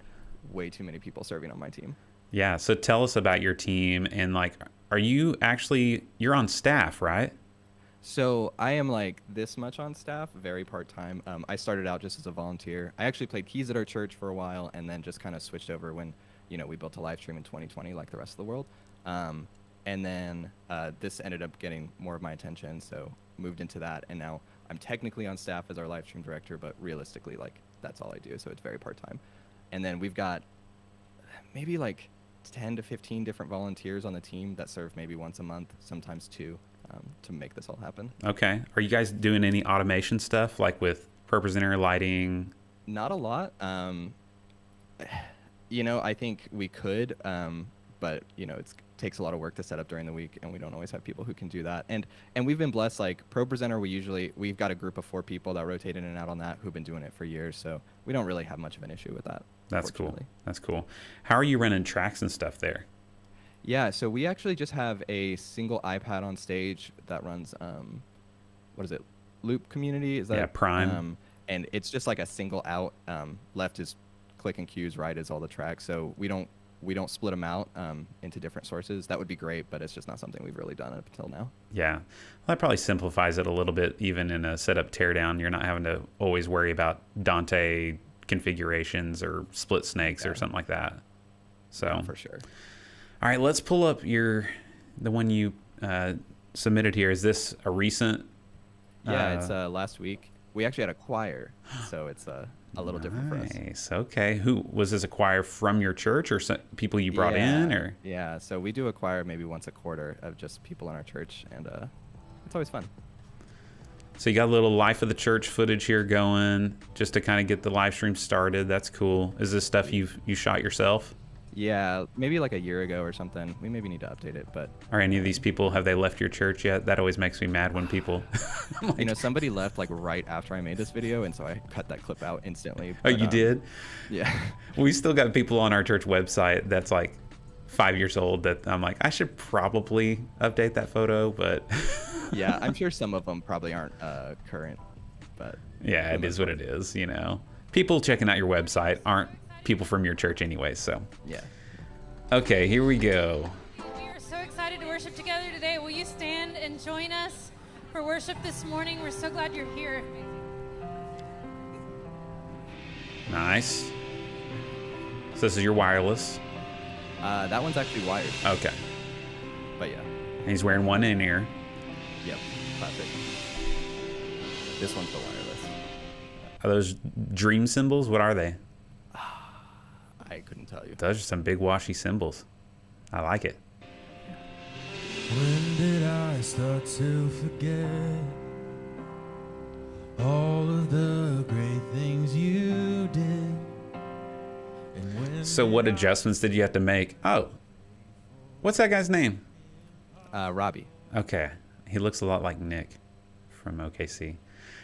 [SPEAKER 13] way too many people serving on my team.
[SPEAKER 1] Yeah. So tell us about your team, and like, you're on staff, right?
[SPEAKER 13] So I am like this much on staff, very part-time. I started out just as a volunteer. I actually played keys at our church for a while, and then just kind of switched over when, we built a live stream in 2020 like the rest of the world. And then this ended up getting more of my attention, so moved into that. And now I'm technically on staff as our live stream director, but realistically, like, that's all I do. So it's very part-time. And then we've got maybe like 10 to 15 different volunteers on the team that serve maybe once a month, sometimes two, to make this all happen.
[SPEAKER 1] Okay. Are you guys doing any automation stuff, like with ProPresenter lighting?
[SPEAKER 13] Not a lot. You know, I think we could, but you know, it takes a lot of work to set up during the week, and we don't always have people who can do that. And we've been blessed. Like ProPresenter, we've got a group of 4 people that rotate in and out on that who've been doing it for years, so we don't really have much of an issue with that.
[SPEAKER 1] That's cool. That's cool. How are you running tracks and stuff there?
[SPEAKER 13] Yeah, so we actually just have a single iPad on stage that runs, what is it, Loop Community? Is that?
[SPEAKER 1] Yeah, Prime.
[SPEAKER 13] And it's just like a single out. Left is click and cues, right is all the tracks. So we don't split them out into different sources. That would be great, but it's just not something we've really done up until now.
[SPEAKER 1] Yeah, well, that probably simplifies it a little bit. Even in a setup teardown, you're not having to always worry about Dante configurations or split snakes or something like that. So
[SPEAKER 13] yeah, for sure.
[SPEAKER 1] All right, let's pull up the one you submitted here. Is this a recent?
[SPEAKER 13] Yeah, it's last week. We actually had a choir, so it's a little different for us.
[SPEAKER 1] Nice. Okay. Who was this, a choir from your church or people you brought in, or?
[SPEAKER 13] Yeah. So we do a choir maybe once a quarter of just people in our church, and it's always fun.
[SPEAKER 1] So you got a little life of the church footage here going, just to kind of get the live stream started. That's cool. Is this stuff you shot yourself?
[SPEAKER 13] Yeah, maybe like a year ago or something. We maybe need to update it, but.
[SPEAKER 1] Are any of these people, have they left your church yet? That always makes me mad when people.
[SPEAKER 13] Like, you know, somebody left like right after I made this video, and so I cut that clip out instantly.
[SPEAKER 1] Oh, you did?
[SPEAKER 13] Yeah.
[SPEAKER 1] We still got people on our church website that's like 5 years old that I'm like, I should probably update that photo, but.
[SPEAKER 13] Yeah, I'm sure some of them probably aren't current, but.
[SPEAKER 1] Yeah, it is what it is, you know. People checking out your website aren't people from your church anyway, so.
[SPEAKER 13] Yeah.
[SPEAKER 1] Okay, here we go.
[SPEAKER 14] We are so excited to worship together today. Will you stand and join us for worship this morning? We're so glad you're here.
[SPEAKER 1] Nice. So this is your wireless.
[SPEAKER 13] That one's actually wired.
[SPEAKER 1] Okay.
[SPEAKER 13] But yeah.
[SPEAKER 1] And he's wearing one in ear.
[SPEAKER 13] Yep, classic. This one's the wireless.
[SPEAKER 1] Are those dream symbols? What are they?
[SPEAKER 13] I couldn't tell you.
[SPEAKER 1] Those are some big washy symbols. I like it.
[SPEAKER 3] When did I start to forget all of the great things you did?
[SPEAKER 1] So what adjustments did you have to make? Oh, what's that guy's name?
[SPEAKER 13] Robbie.
[SPEAKER 1] Okay. He looks a lot like Nick from OKC.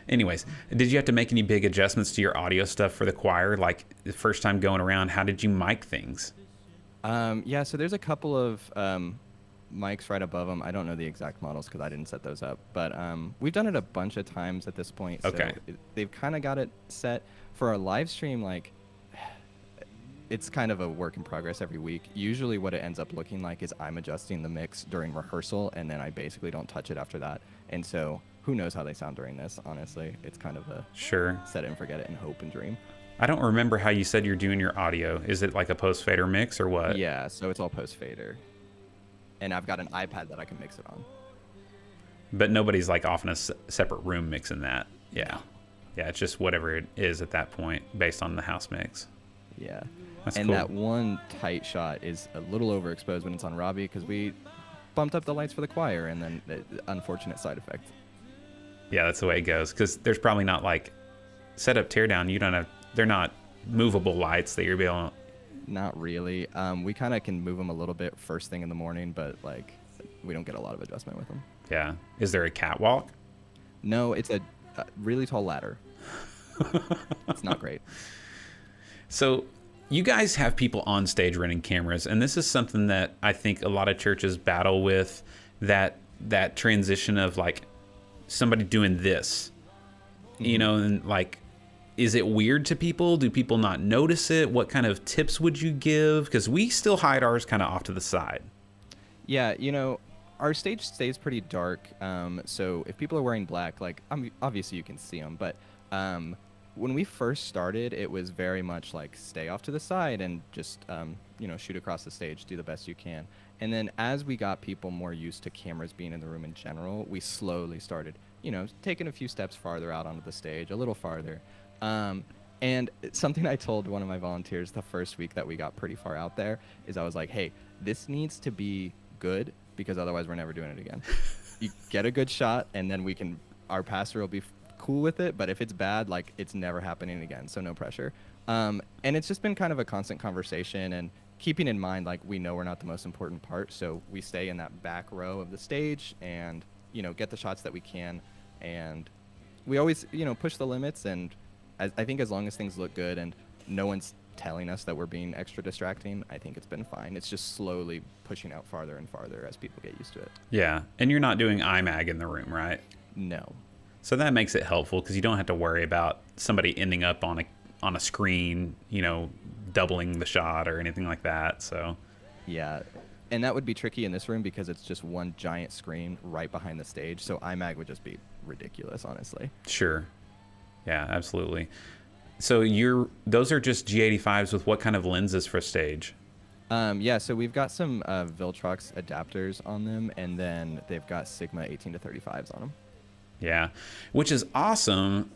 [SPEAKER 1] Anyways, did you have to make any big adjustments to your audio stuff for the choir? Like the first time going around, how did you mic things?
[SPEAKER 13] Yeah, so there's a couple of mics right above them. I don't know the exact models because I didn't set those up. But we've done it a bunch of times at this point.
[SPEAKER 1] Okay.
[SPEAKER 13] So they've kind of got it set. For our live stream, like, it's kind of a work in progress every week. Usually what it ends up looking like is I'm adjusting the mix during rehearsal, and then I basically don't touch it after that. And so who knows how they sound during this, honestly. It's kind of a set it and forget it and hope and dream.
[SPEAKER 1] I don't remember how you said you're doing your audio. Is it like a post-fader mix or what?
[SPEAKER 13] Yeah, so it's all post-fader. And I've got an iPad that I can mix it on.
[SPEAKER 1] But nobody's like off in a separate room mixing that. Yeah. Yeah, it's just whatever it is at that point based on the house mix.
[SPEAKER 13] Yeah.
[SPEAKER 1] That's
[SPEAKER 13] and
[SPEAKER 1] cool.
[SPEAKER 13] that one tight shot is a little overexposed when it's on Robbie because we bumped up the lights for the choir, and then the unfortunate side effect.
[SPEAKER 1] Yeah, that's the way it goes. Because there's probably not like setup teardown. You don't have. They're not movable lights that you're able.
[SPEAKER 13] Not really. We kind of can move them a little bit first thing in the morning, but like we don't get a lot of adjustment with them.
[SPEAKER 1] Yeah. Is there a catwalk?
[SPEAKER 13] No, it's a really tall ladder. It's not great.
[SPEAKER 1] So you guys have people on stage running cameras, and this is something that I think a lot of churches battle with, that transition of like somebody doing this, you know, and like, is it weird to people? Do people not notice it? What kind of tips would you give? Because we still hide ours kind of off to the side.
[SPEAKER 13] Yeah, you know, our stage stays pretty dark, so if people are wearing black, like obviously you can see them, but when we first started, it was very much like stay off to the side and just you know, shoot across the stage, do the best you can. And then as we got people more used to cameras being in the room in general, we slowly started, you know, taking a few steps farther out onto the stage, a little farther. And something I told one of my volunteers the first week that we got pretty far out there is I was like, hey, this needs to be good because otherwise we're never doing it again. You get a good shot and then our pastor will be cool with it. But if it's bad, like it's never happening again. So no pressure. And it's just been kind of a constant conversation and keeping in mind, like we know we're not the most important part. So we stay in that back row of the stage and, get the shots that we can. And we always, push the limits. And I think as long as things look good and no one's telling us that we're being extra distracting, I think it's been fine. It's just slowly pushing out farther and farther as people get used to it.
[SPEAKER 1] Yeah. And you're not doing IMAG in the room, right?
[SPEAKER 13] No.
[SPEAKER 1] So that makes it helpful because you don't have to worry about somebody ending up on a screen, doubling the shot or anything like that. So
[SPEAKER 13] yeah. And that would be tricky in this room because it's just one giant screen right behind the stage. So IMAG would just be ridiculous, honestly.
[SPEAKER 1] Sure. Yeah, absolutely. So those are just G85s with what kind of lenses for stage?
[SPEAKER 13] Yeah, so we've got some Viltrox adapters on them, and then they've got Sigma 18 to 35s on them.
[SPEAKER 1] Yeah, which is awesome.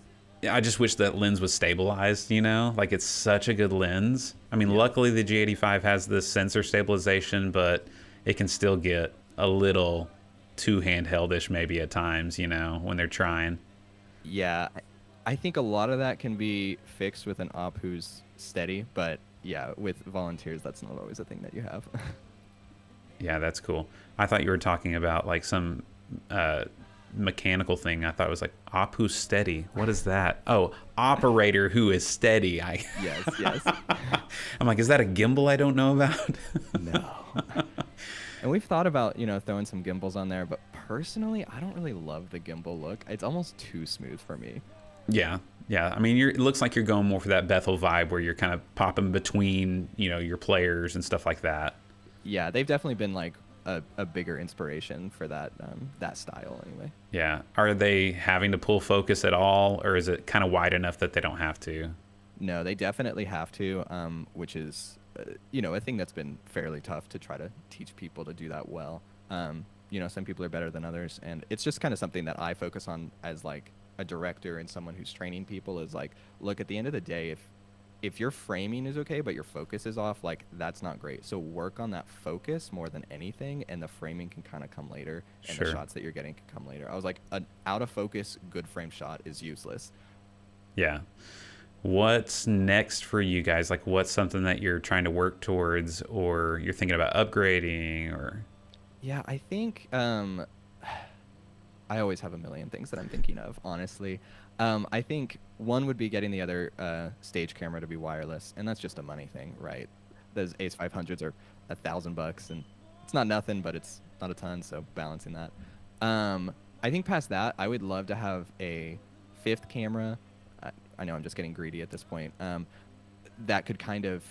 [SPEAKER 1] I just wish that lens was stabilized, like it's such a good lens. I mean, luckily the G85 has this sensor stabilization, but it can still get a little too handheld-ish maybe at times, when they're trying.
[SPEAKER 13] Yeah, I think a lot of that can be fixed with an op who's steady, but yeah, with volunteers, that's not always a thing that you have.
[SPEAKER 1] Yeah, that's cool. I thought you were talking about like some mechanical thing. I thought it was like op who's steady. What is that? Oh, operator who is steady.
[SPEAKER 13] Yes.
[SPEAKER 1] I'm like, is that a gimbal I don't know about?
[SPEAKER 13] No. And we've thought about, throwing some gimbals on there, but personally, I don't really love the gimbal look. It's almost too smooth for me.
[SPEAKER 1] Yeah. I mean, it looks like you're going more for that Bethel vibe where you're kind of popping between, your players and stuff like that.
[SPEAKER 13] Yeah, they've definitely been like a bigger inspiration for that style anyway.
[SPEAKER 1] Yeah. Are they having to pull focus at all, or is it kind of wide enough that they don't have to?
[SPEAKER 13] No, they definitely have to, which is, a thing that's been fairly tough to try to teach people to do that well. Some people are better than others, and it's just kind of something that I focus on as like a director and someone who's training people is like, look, at the end of the day, if your framing is okay but your focus is off, like that's not great. So work on that focus more than anything, and the framing can kind of come later, and
[SPEAKER 1] Sure.
[SPEAKER 13] the shots that you're getting can come later. I was like, an out of focus good frame shot is useless.
[SPEAKER 1] Yeah. What's next for you guys? Like, what's something that you're trying to work towards, or you're thinking about upgrading, or?
[SPEAKER 13] Yeah, I think I always have a million things that I'm thinking of, honestly. I think one would be getting the other stage camera to be wireless, and that's just a money thing, right? Those Ace 500s are $1,000, and it's not nothing, but it's not a ton, so balancing that. I think past that, I would love to have a fifth camera. I know I'm just getting greedy at this point. That could kind of,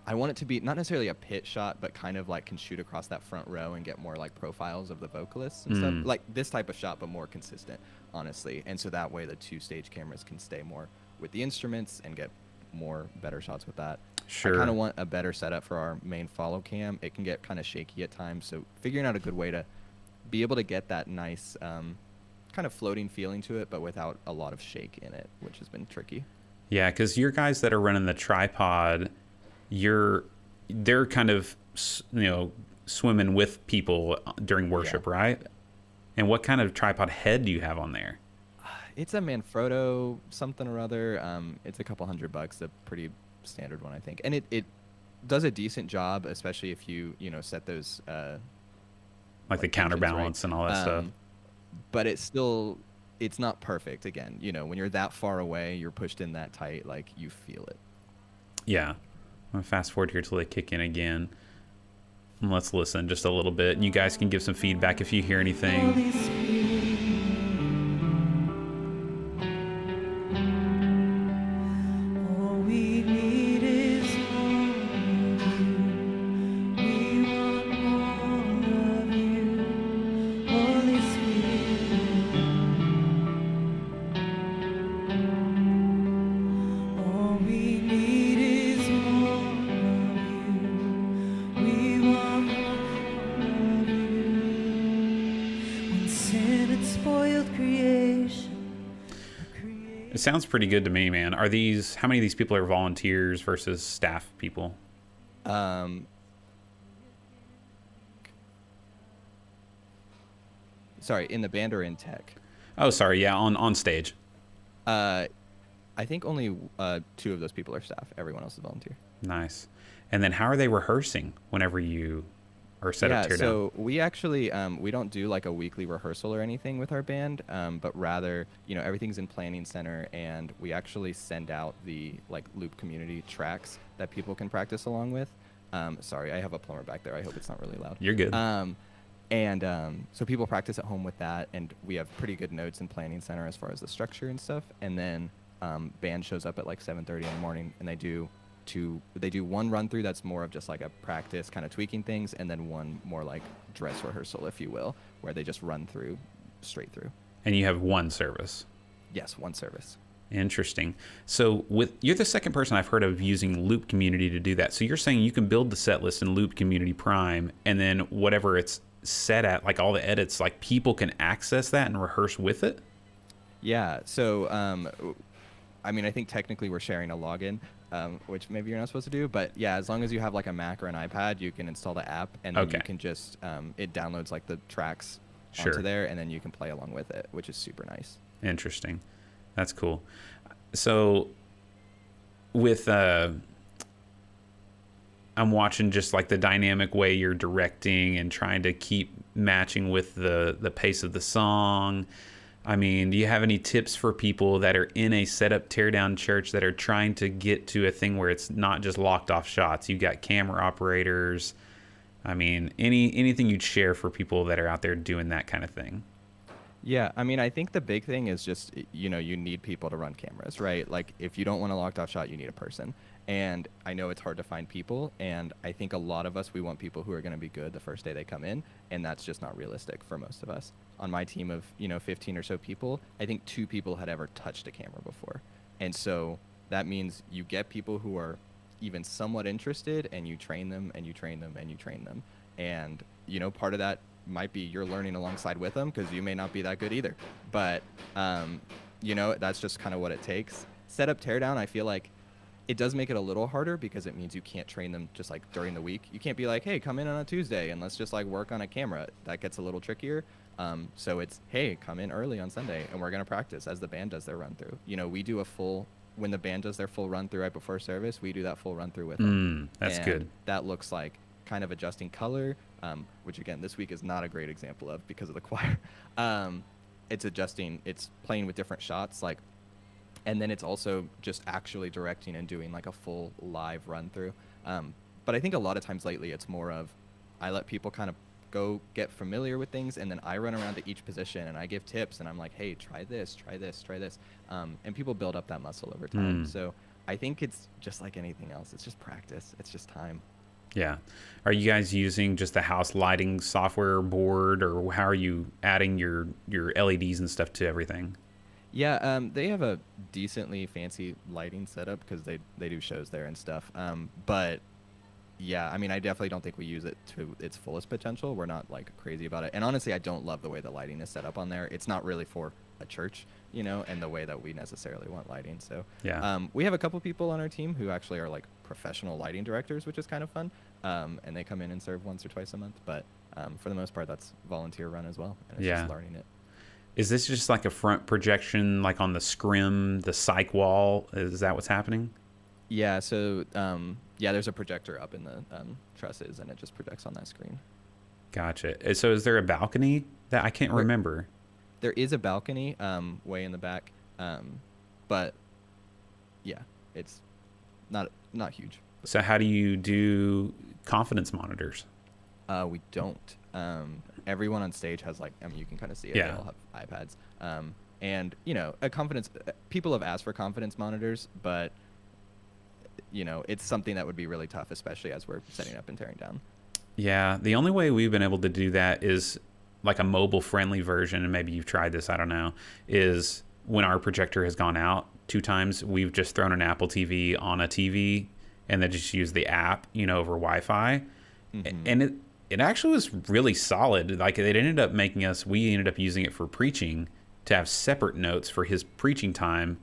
[SPEAKER 13] I want it to be not necessarily a pit shot, but kind of like can shoot across that front row and get more like profiles of the vocalists and stuff. Like this type of shot, but more consistent, honestly. And so that way the two stage cameras can stay more with the instruments and get better shots with that.
[SPEAKER 1] Sure.
[SPEAKER 13] I kind of want a better setup for our main follow cam. It can get kind of shaky at times. So figuring out a good way to be able to get that nice kind of floating feeling to it, but without a lot of shake in it, which has been tricky.
[SPEAKER 1] Yeah, because your guys that are running the tripod, they're kind of, swimming with people during worship, right? And what kind of tripod head do you have on there?
[SPEAKER 13] It's a Manfrotto something or other. It's a couple $100, a pretty standard one, I think. And it does a decent job, especially if you set those
[SPEAKER 1] like the counterbalance, right? And all that stuff.
[SPEAKER 13] But it's not perfect. Again, when you're that far away, you're pushed in that tight, like you feel it.
[SPEAKER 1] Yeah. I'm gonna fast forward here till they kick in again. And let's listen just a little bit. And you guys can give some feedback if you hear anything.
[SPEAKER 3] Sin
[SPEAKER 1] It sounds pretty good to me, man. How many of these people are volunteers versus staff people?
[SPEAKER 13] Sorry, in the band or in tech?
[SPEAKER 1] Oh, sorry. Yeah, on stage.
[SPEAKER 13] I think only 2 of those people are staff. Everyone else is volunteer.
[SPEAKER 1] Nice. And then how are they rehearsing whenever you are set up tear down?
[SPEAKER 13] So we actually we don't do like a weekly rehearsal or anything with our band, but rather, everything's in planning center, and we actually send out the like Loop community tracks that people can practice along with. Sorry, I have a plumber back there. I hope it's not really loud.
[SPEAKER 1] You're good.
[SPEAKER 13] So people practice at home with that, and we have pretty good notes in planning center as far as the structure and stuff. And then band shows up at like 7:30 in the morning, and they do one run through that's more of just like a practice, kind of tweaking things, and then one more like dress rehearsal, if you will, where they just run through straight through.
[SPEAKER 1] And you have one service.
[SPEAKER 13] Yes, one service.
[SPEAKER 1] Interesting. So you're the second person I've heard of using Loop Community to do that. So you're saying you can build the set list in Loop Community Prime, and then whatever it's set at, like all the edits, like people can access that and rehearse with it?
[SPEAKER 13] Yeah. So, I mean, I think technically we're sharing a login, which maybe you're not supposed to do, but yeah, as long as you have like a Mac or an iPad, you can install the app, and then you can just, it downloads like the tracks onto there, and then you can play along with it, which is super nice.
[SPEAKER 1] Interesting. That's cool. So with, I'm watching just like the dynamic way you're directing and trying to keep matching with the pace of the song. I mean, do you have any tips for people that are in a setup teardown church that are trying to get to a thing where it's not just locked off shots? You've got camera operators. I mean, anything you'd share for people that are out there doing that kind of thing?
[SPEAKER 13] Yeah, I mean, I think the big thing is just, you need people to run cameras, right? Like, if you don't want a locked off shot, you need a person. And I know it's hard to find people, and I think a lot of us, we want people who are going to be good the first day they come in, and that's just not realistic for most of us. On my team of, 15 or so people, I think 2 people had ever touched a camera before. And so that means you get people who are even somewhat interested, and you train them, and you train them, and you train them. And, part of that might be you're learning alongside with them, because you may not be that good either. But, that's just kind of what it takes. Setup teardown, I feel like it does make it a little harder, because it means you can't train them just like during the week. You can't be like, hey, come in on a Tuesday and let's just like work on a camera. That gets a little trickier. So it's, hey, come in early on Sunday and we're going to practice as the band does their run through. We do when the band does their full run through right before service, we do that full run through with them.
[SPEAKER 1] That's good.
[SPEAKER 13] That looks like kind of adjusting color, which again, this week is not a great example of because of the choir. It's playing with different shots, like, and then it's also just actually directing and doing like a full live run through. But I think a lot of times lately it's more of, I let people kind of go get familiar with things, and then I run around to each position and I give tips, and I'm like, hey, try this, try this, try this. And people build up that muscle over time. So I think it's just like anything else. It's just practice. It's just time.
[SPEAKER 1] Yeah. Are you guys using just the house lighting software board, or how are you adding your LEDs and stuff to everything?
[SPEAKER 13] Yeah, they have a decently fancy lighting setup because they do shows there and stuff. But yeah, I mean, I definitely don't think we use it to its fullest potential. We're not like crazy about it. And honestly, I don't love the way the lighting is set up on there. It's not really for a church, and the way that we necessarily want lighting. So
[SPEAKER 1] yeah,
[SPEAKER 13] we have a couple people on our team who actually are like professional lighting directors, which is kind of fun. And they come in and serve once or twice a month. But for the most part, that's volunteer run as well. And it's just learning it.
[SPEAKER 1] Is this just like a front projection, like on the scrim, the psych wall? Is that what's happening?
[SPEAKER 13] Yeah. So, there's a projector up in the trusses, and it just projects on that screen.
[SPEAKER 1] Gotcha. So is there a balcony that I can't remember?
[SPEAKER 13] There is a balcony way in the back. But yeah, it's not huge.
[SPEAKER 1] So how do you do confidence monitors?
[SPEAKER 13] We don't. Everyone on stage has you can kind of see it.
[SPEAKER 1] Yeah.
[SPEAKER 13] They all have iPads. And people have asked for confidence monitors, but it's something that would be really tough, especially as we're setting up and tearing down.
[SPEAKER 1] Yeah. The only way we've been able to do that is like a mobile friendly version. And maybe you've tried this, I don't know, is when our projector has gone out 2 times, we've just thrown an Apple TV on a TV and then just use the app, over Wi-Fi. Mm-hmm. And it actually was really solid. Like we ended up using it for preaching to have separate notes for his preaching time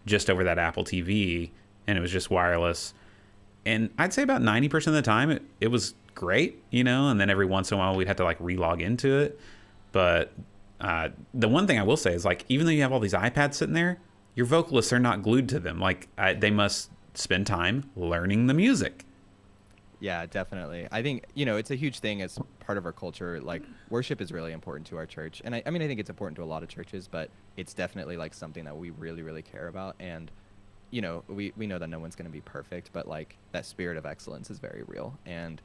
[SPEAKER 1] just over that Apple TV, and it was just wireless. And I'd say about 90% of the time it was great, you know, and then every once in a while we'd have to like re-log into it. But the one thing I will say is, like, even though you have all these iPads sitting there, your vocalists are not glued to them. Like, they must spend time learning the music.
[SPEAKER 13] Yeah, definitely. I think, you know, it's a huge thing as part of our culture. Like, worship is really important to our church. And I mean, I think it's important to a lot of churches, but it's definitely like something that we really, really care about. And, you know, we know that no one's going to be perfect, but like that spirit of excellence is very real. And,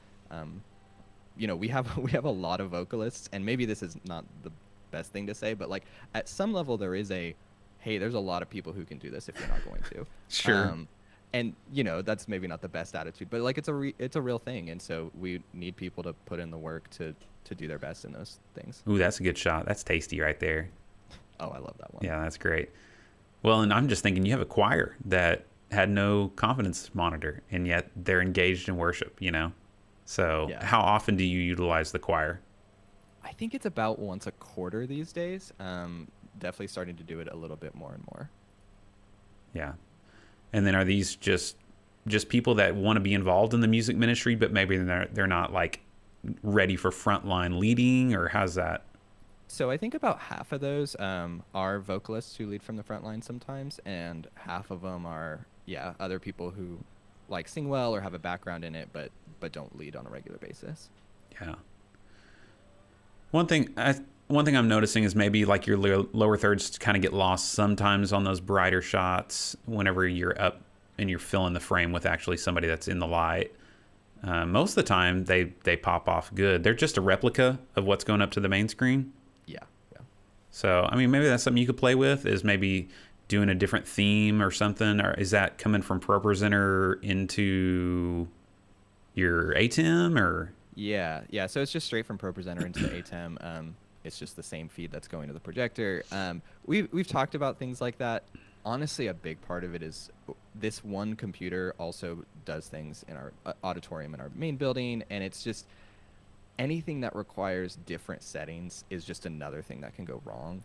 [SPEAKER 13] you know, we have a lot of vocalists, and maybe this is not the best thing to say, but like at some level there is hey, there's a lot of people who can do this if you're not going to.
[SPEAKER 1] Sure.
[SPEAKER 13] And, you know, that's maybe not the best attitude, but like it's a real thing. And so we need people to put in the work to do their best in those things.
[SPEAKER 1] Ooh, that's a good shot. That's tasty right there.
[SPEAKER 13] Oh, I love that one.
[SPEAKER 1] Yeah, that's great. Well, and I'm just thinking, you have a choir that had no confidence monitor, and yet they're engaged in worship, you know? So
[SPEAKER 13] Yeah.
[SPEAKER 1] How often do you utilize the choir?
[SPEAKER 13] I think it's about once a quarter these days. Definitely starting to do it a little bit more and more.
[SPEAKER 1] Yeah. And then are these just people that want to be involved in the music ministry, but maybe they're not like ready for frontline leading, or how's that?
[SPEAKER 13] So I think about half of those are vocalists who lead from the front line sometimes, and half of them are other people who like sing well or have a background in it, but don't lead on a regular basis.
[SPEAKER 1] Yeah. One thing I'm noticing is maybe like your lower thirds kind of get lost sometimes on those brighter shots whenever you're up and you're filling the frame with actually somebody that's in the light. Most of the time they pop off good. They're just a replica of what's going up to the main screen.
[SPEAKER 13] Yeah.
[SPEAKER 1] So, I mean, maybe that's something you could play with, is maybe doing a different theme or something. Or is that coming from ProPresenter into your ATEM, or?
[SPEAKER 13] Yeah. So it's just straight from ProPresenter into the ATEM. It's just the same feed that's going to the projector. We've talked about things like that. Honestly, a big part of it is this one computer also does things in our auditorium in our main building, and it's just anything that requires different settings is just another thing that can go wrong.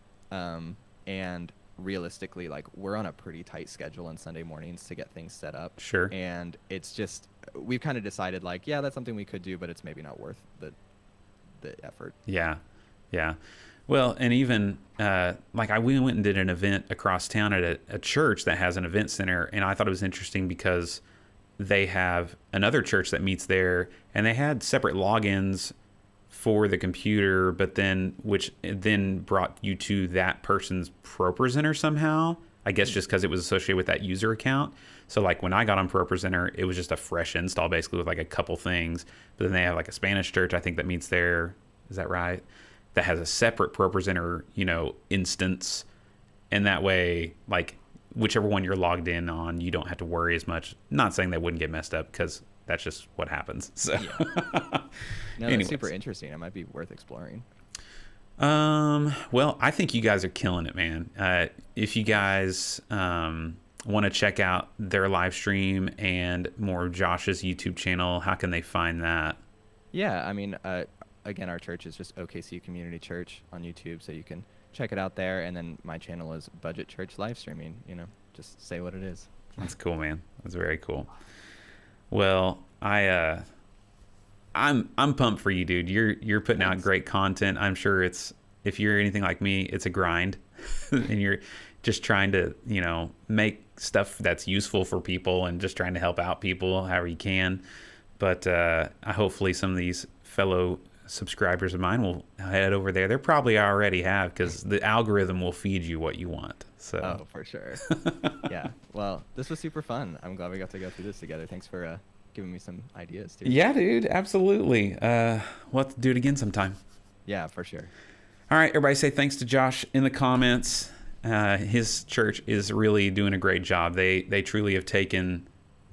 [SPEAKER 13] And realistically, like, we're on a pretty tight schedule on Sunday mornings to get things set up.
[SPEAKER 1] Sure.
[SPEAKER 13] And it's just, we've kind of decided, like, yeah, that's something we could do, but it's maybe not worth the effort.
[SPEAKER 1] Yeah. Well, and even we went and did an event across town at a church that has an event center, and I thought it was interesting because they have another church that meets there, and they had separate logins for the computer, but then which then brought you to that person's ProPresenter somehow. I guess just because it was associated with that user account. So like when I got on ProPresenter, it was just a fresh install basically with like a couple things. But then they have like a Spanish church, I think, that meets there. Is that right? That has a separate ProPresenter, instance. And that way, like, whichever one you're logged in on, you don't have to worry as much. Not saying they wouldn't get messed up, because that's just what happens. So,
[SPEAKER 13] no, that's super interesting. It might be worth exploring.
[SPEAKER 1] Well, I think you guys are killing it, man. If you guys want to check out their live stream and more of Josh's YouTube channel, how can they find that?
[SPEAKER 13] Yeah, I mean, again, our church is just OKC Community Church on YouTube, so you can check it out there. And then my channel is Budget Church Live Streaming. Just say what it is.
[SPEAKER 1] That's cool, man. That's very cool. Well, I'm pumped for you, dude. You're putting out great content. I'm sure if you're anything like me, it's a grind, and you're just trying to make stuff that's useful for people and just trying to help out people however you can. But hopefully some of these fellow subscribers of mine will head over there. They probably already have, because the algorithm will feed you what you want. So.
[SPEAKER 13] Oh, for sure. Yeah. Well, this was super fun. I'm glad we got to go through this together. Thanks for giving me some ideas too.
[SPEAKER 1] Yeah, dude. Absolutely. We'll have to do it again sometime.
[SPEAKER 13] Yeah, for sure.
[SPEAKER 1] All right, everybody say thanks to Josh in the comments. His church is really doing a great job. They truly have taken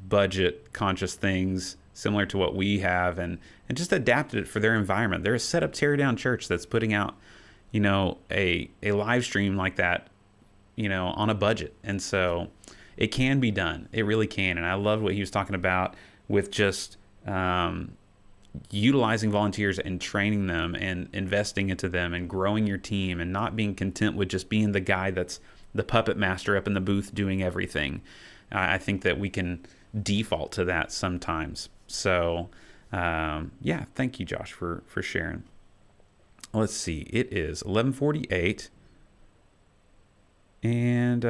[SPEAKER 1] budget conscious things similar to what we have and just adapted it for their environment. They're a set up, tear down church that's putting out, a live stream like that, on a budget. And so it can be done. It really can. And I love what he was talking about with just utilizing volunteers and training them and investing into them and growing your team and not being content with just being the guy that's the puppet master up in the booth doing everything. I think that we can default to that sometimes. So, yeah, thank you, Josh, for sharing. Let's see. It is 11:48. And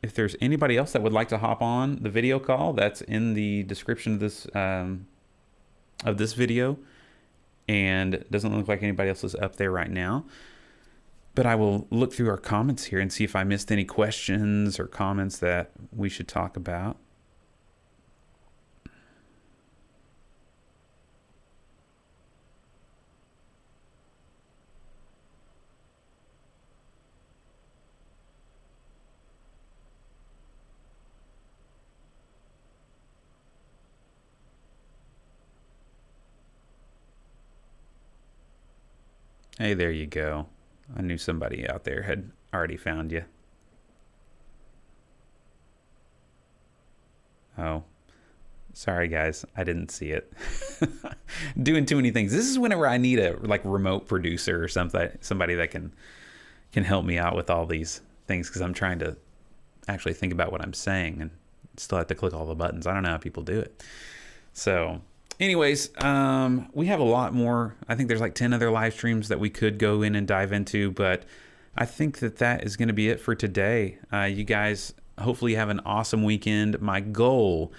[SPEAKER 1] if there's anybody else that would like to hop on the video call, that's in the description of this video. And it doesn't look like anybody else is up there right now. But I will look through our comments here and see if I missed any questions or comments that we should talk about. Hey, there you go. I knew somebody out there had already found you. Oh, sorry guys, I didn't see it. Doing too many things. This is whenever I need a remote producer or somebody that can help me out with all these things, because I'm trying to actually think about what I'm saying and still have to click all the buttons. I don't know how people do it. So anyways, we have a lot more. I think there's like 10 other live streams that we could go in and dive into, but I think that is going to be it for today. You guys hopefully have an awesome weekend. My goal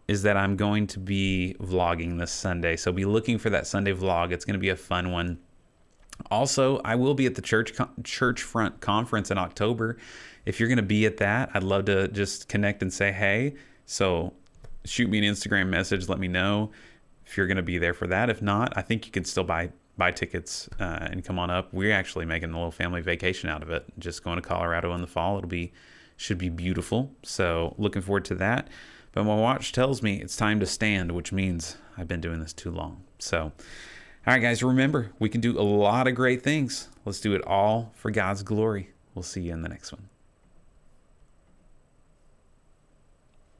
[SPEAKER 1] is that I'm going to be vlogging this Sunday, so be looking for that Sunday vlog. It's going to be a fun one. Also, I will be at the church front conference in October. If you're going to be at that, I'd love to just connect and say hey. So shoot me an Instagram message. Let me know if you're going to be there for that. If not, I think you can still buy tickets and come on up. We're actually making a little family vacation out of it. Just going to Colorado in the fall. Should be beautiful. So looking forward to that. But my watch tells me it's time to stand, which means I've been doing this too long. So, all right, guys, remember, we can do a lot of great things. Let's do it all for God's glory. We'll see you in the next one.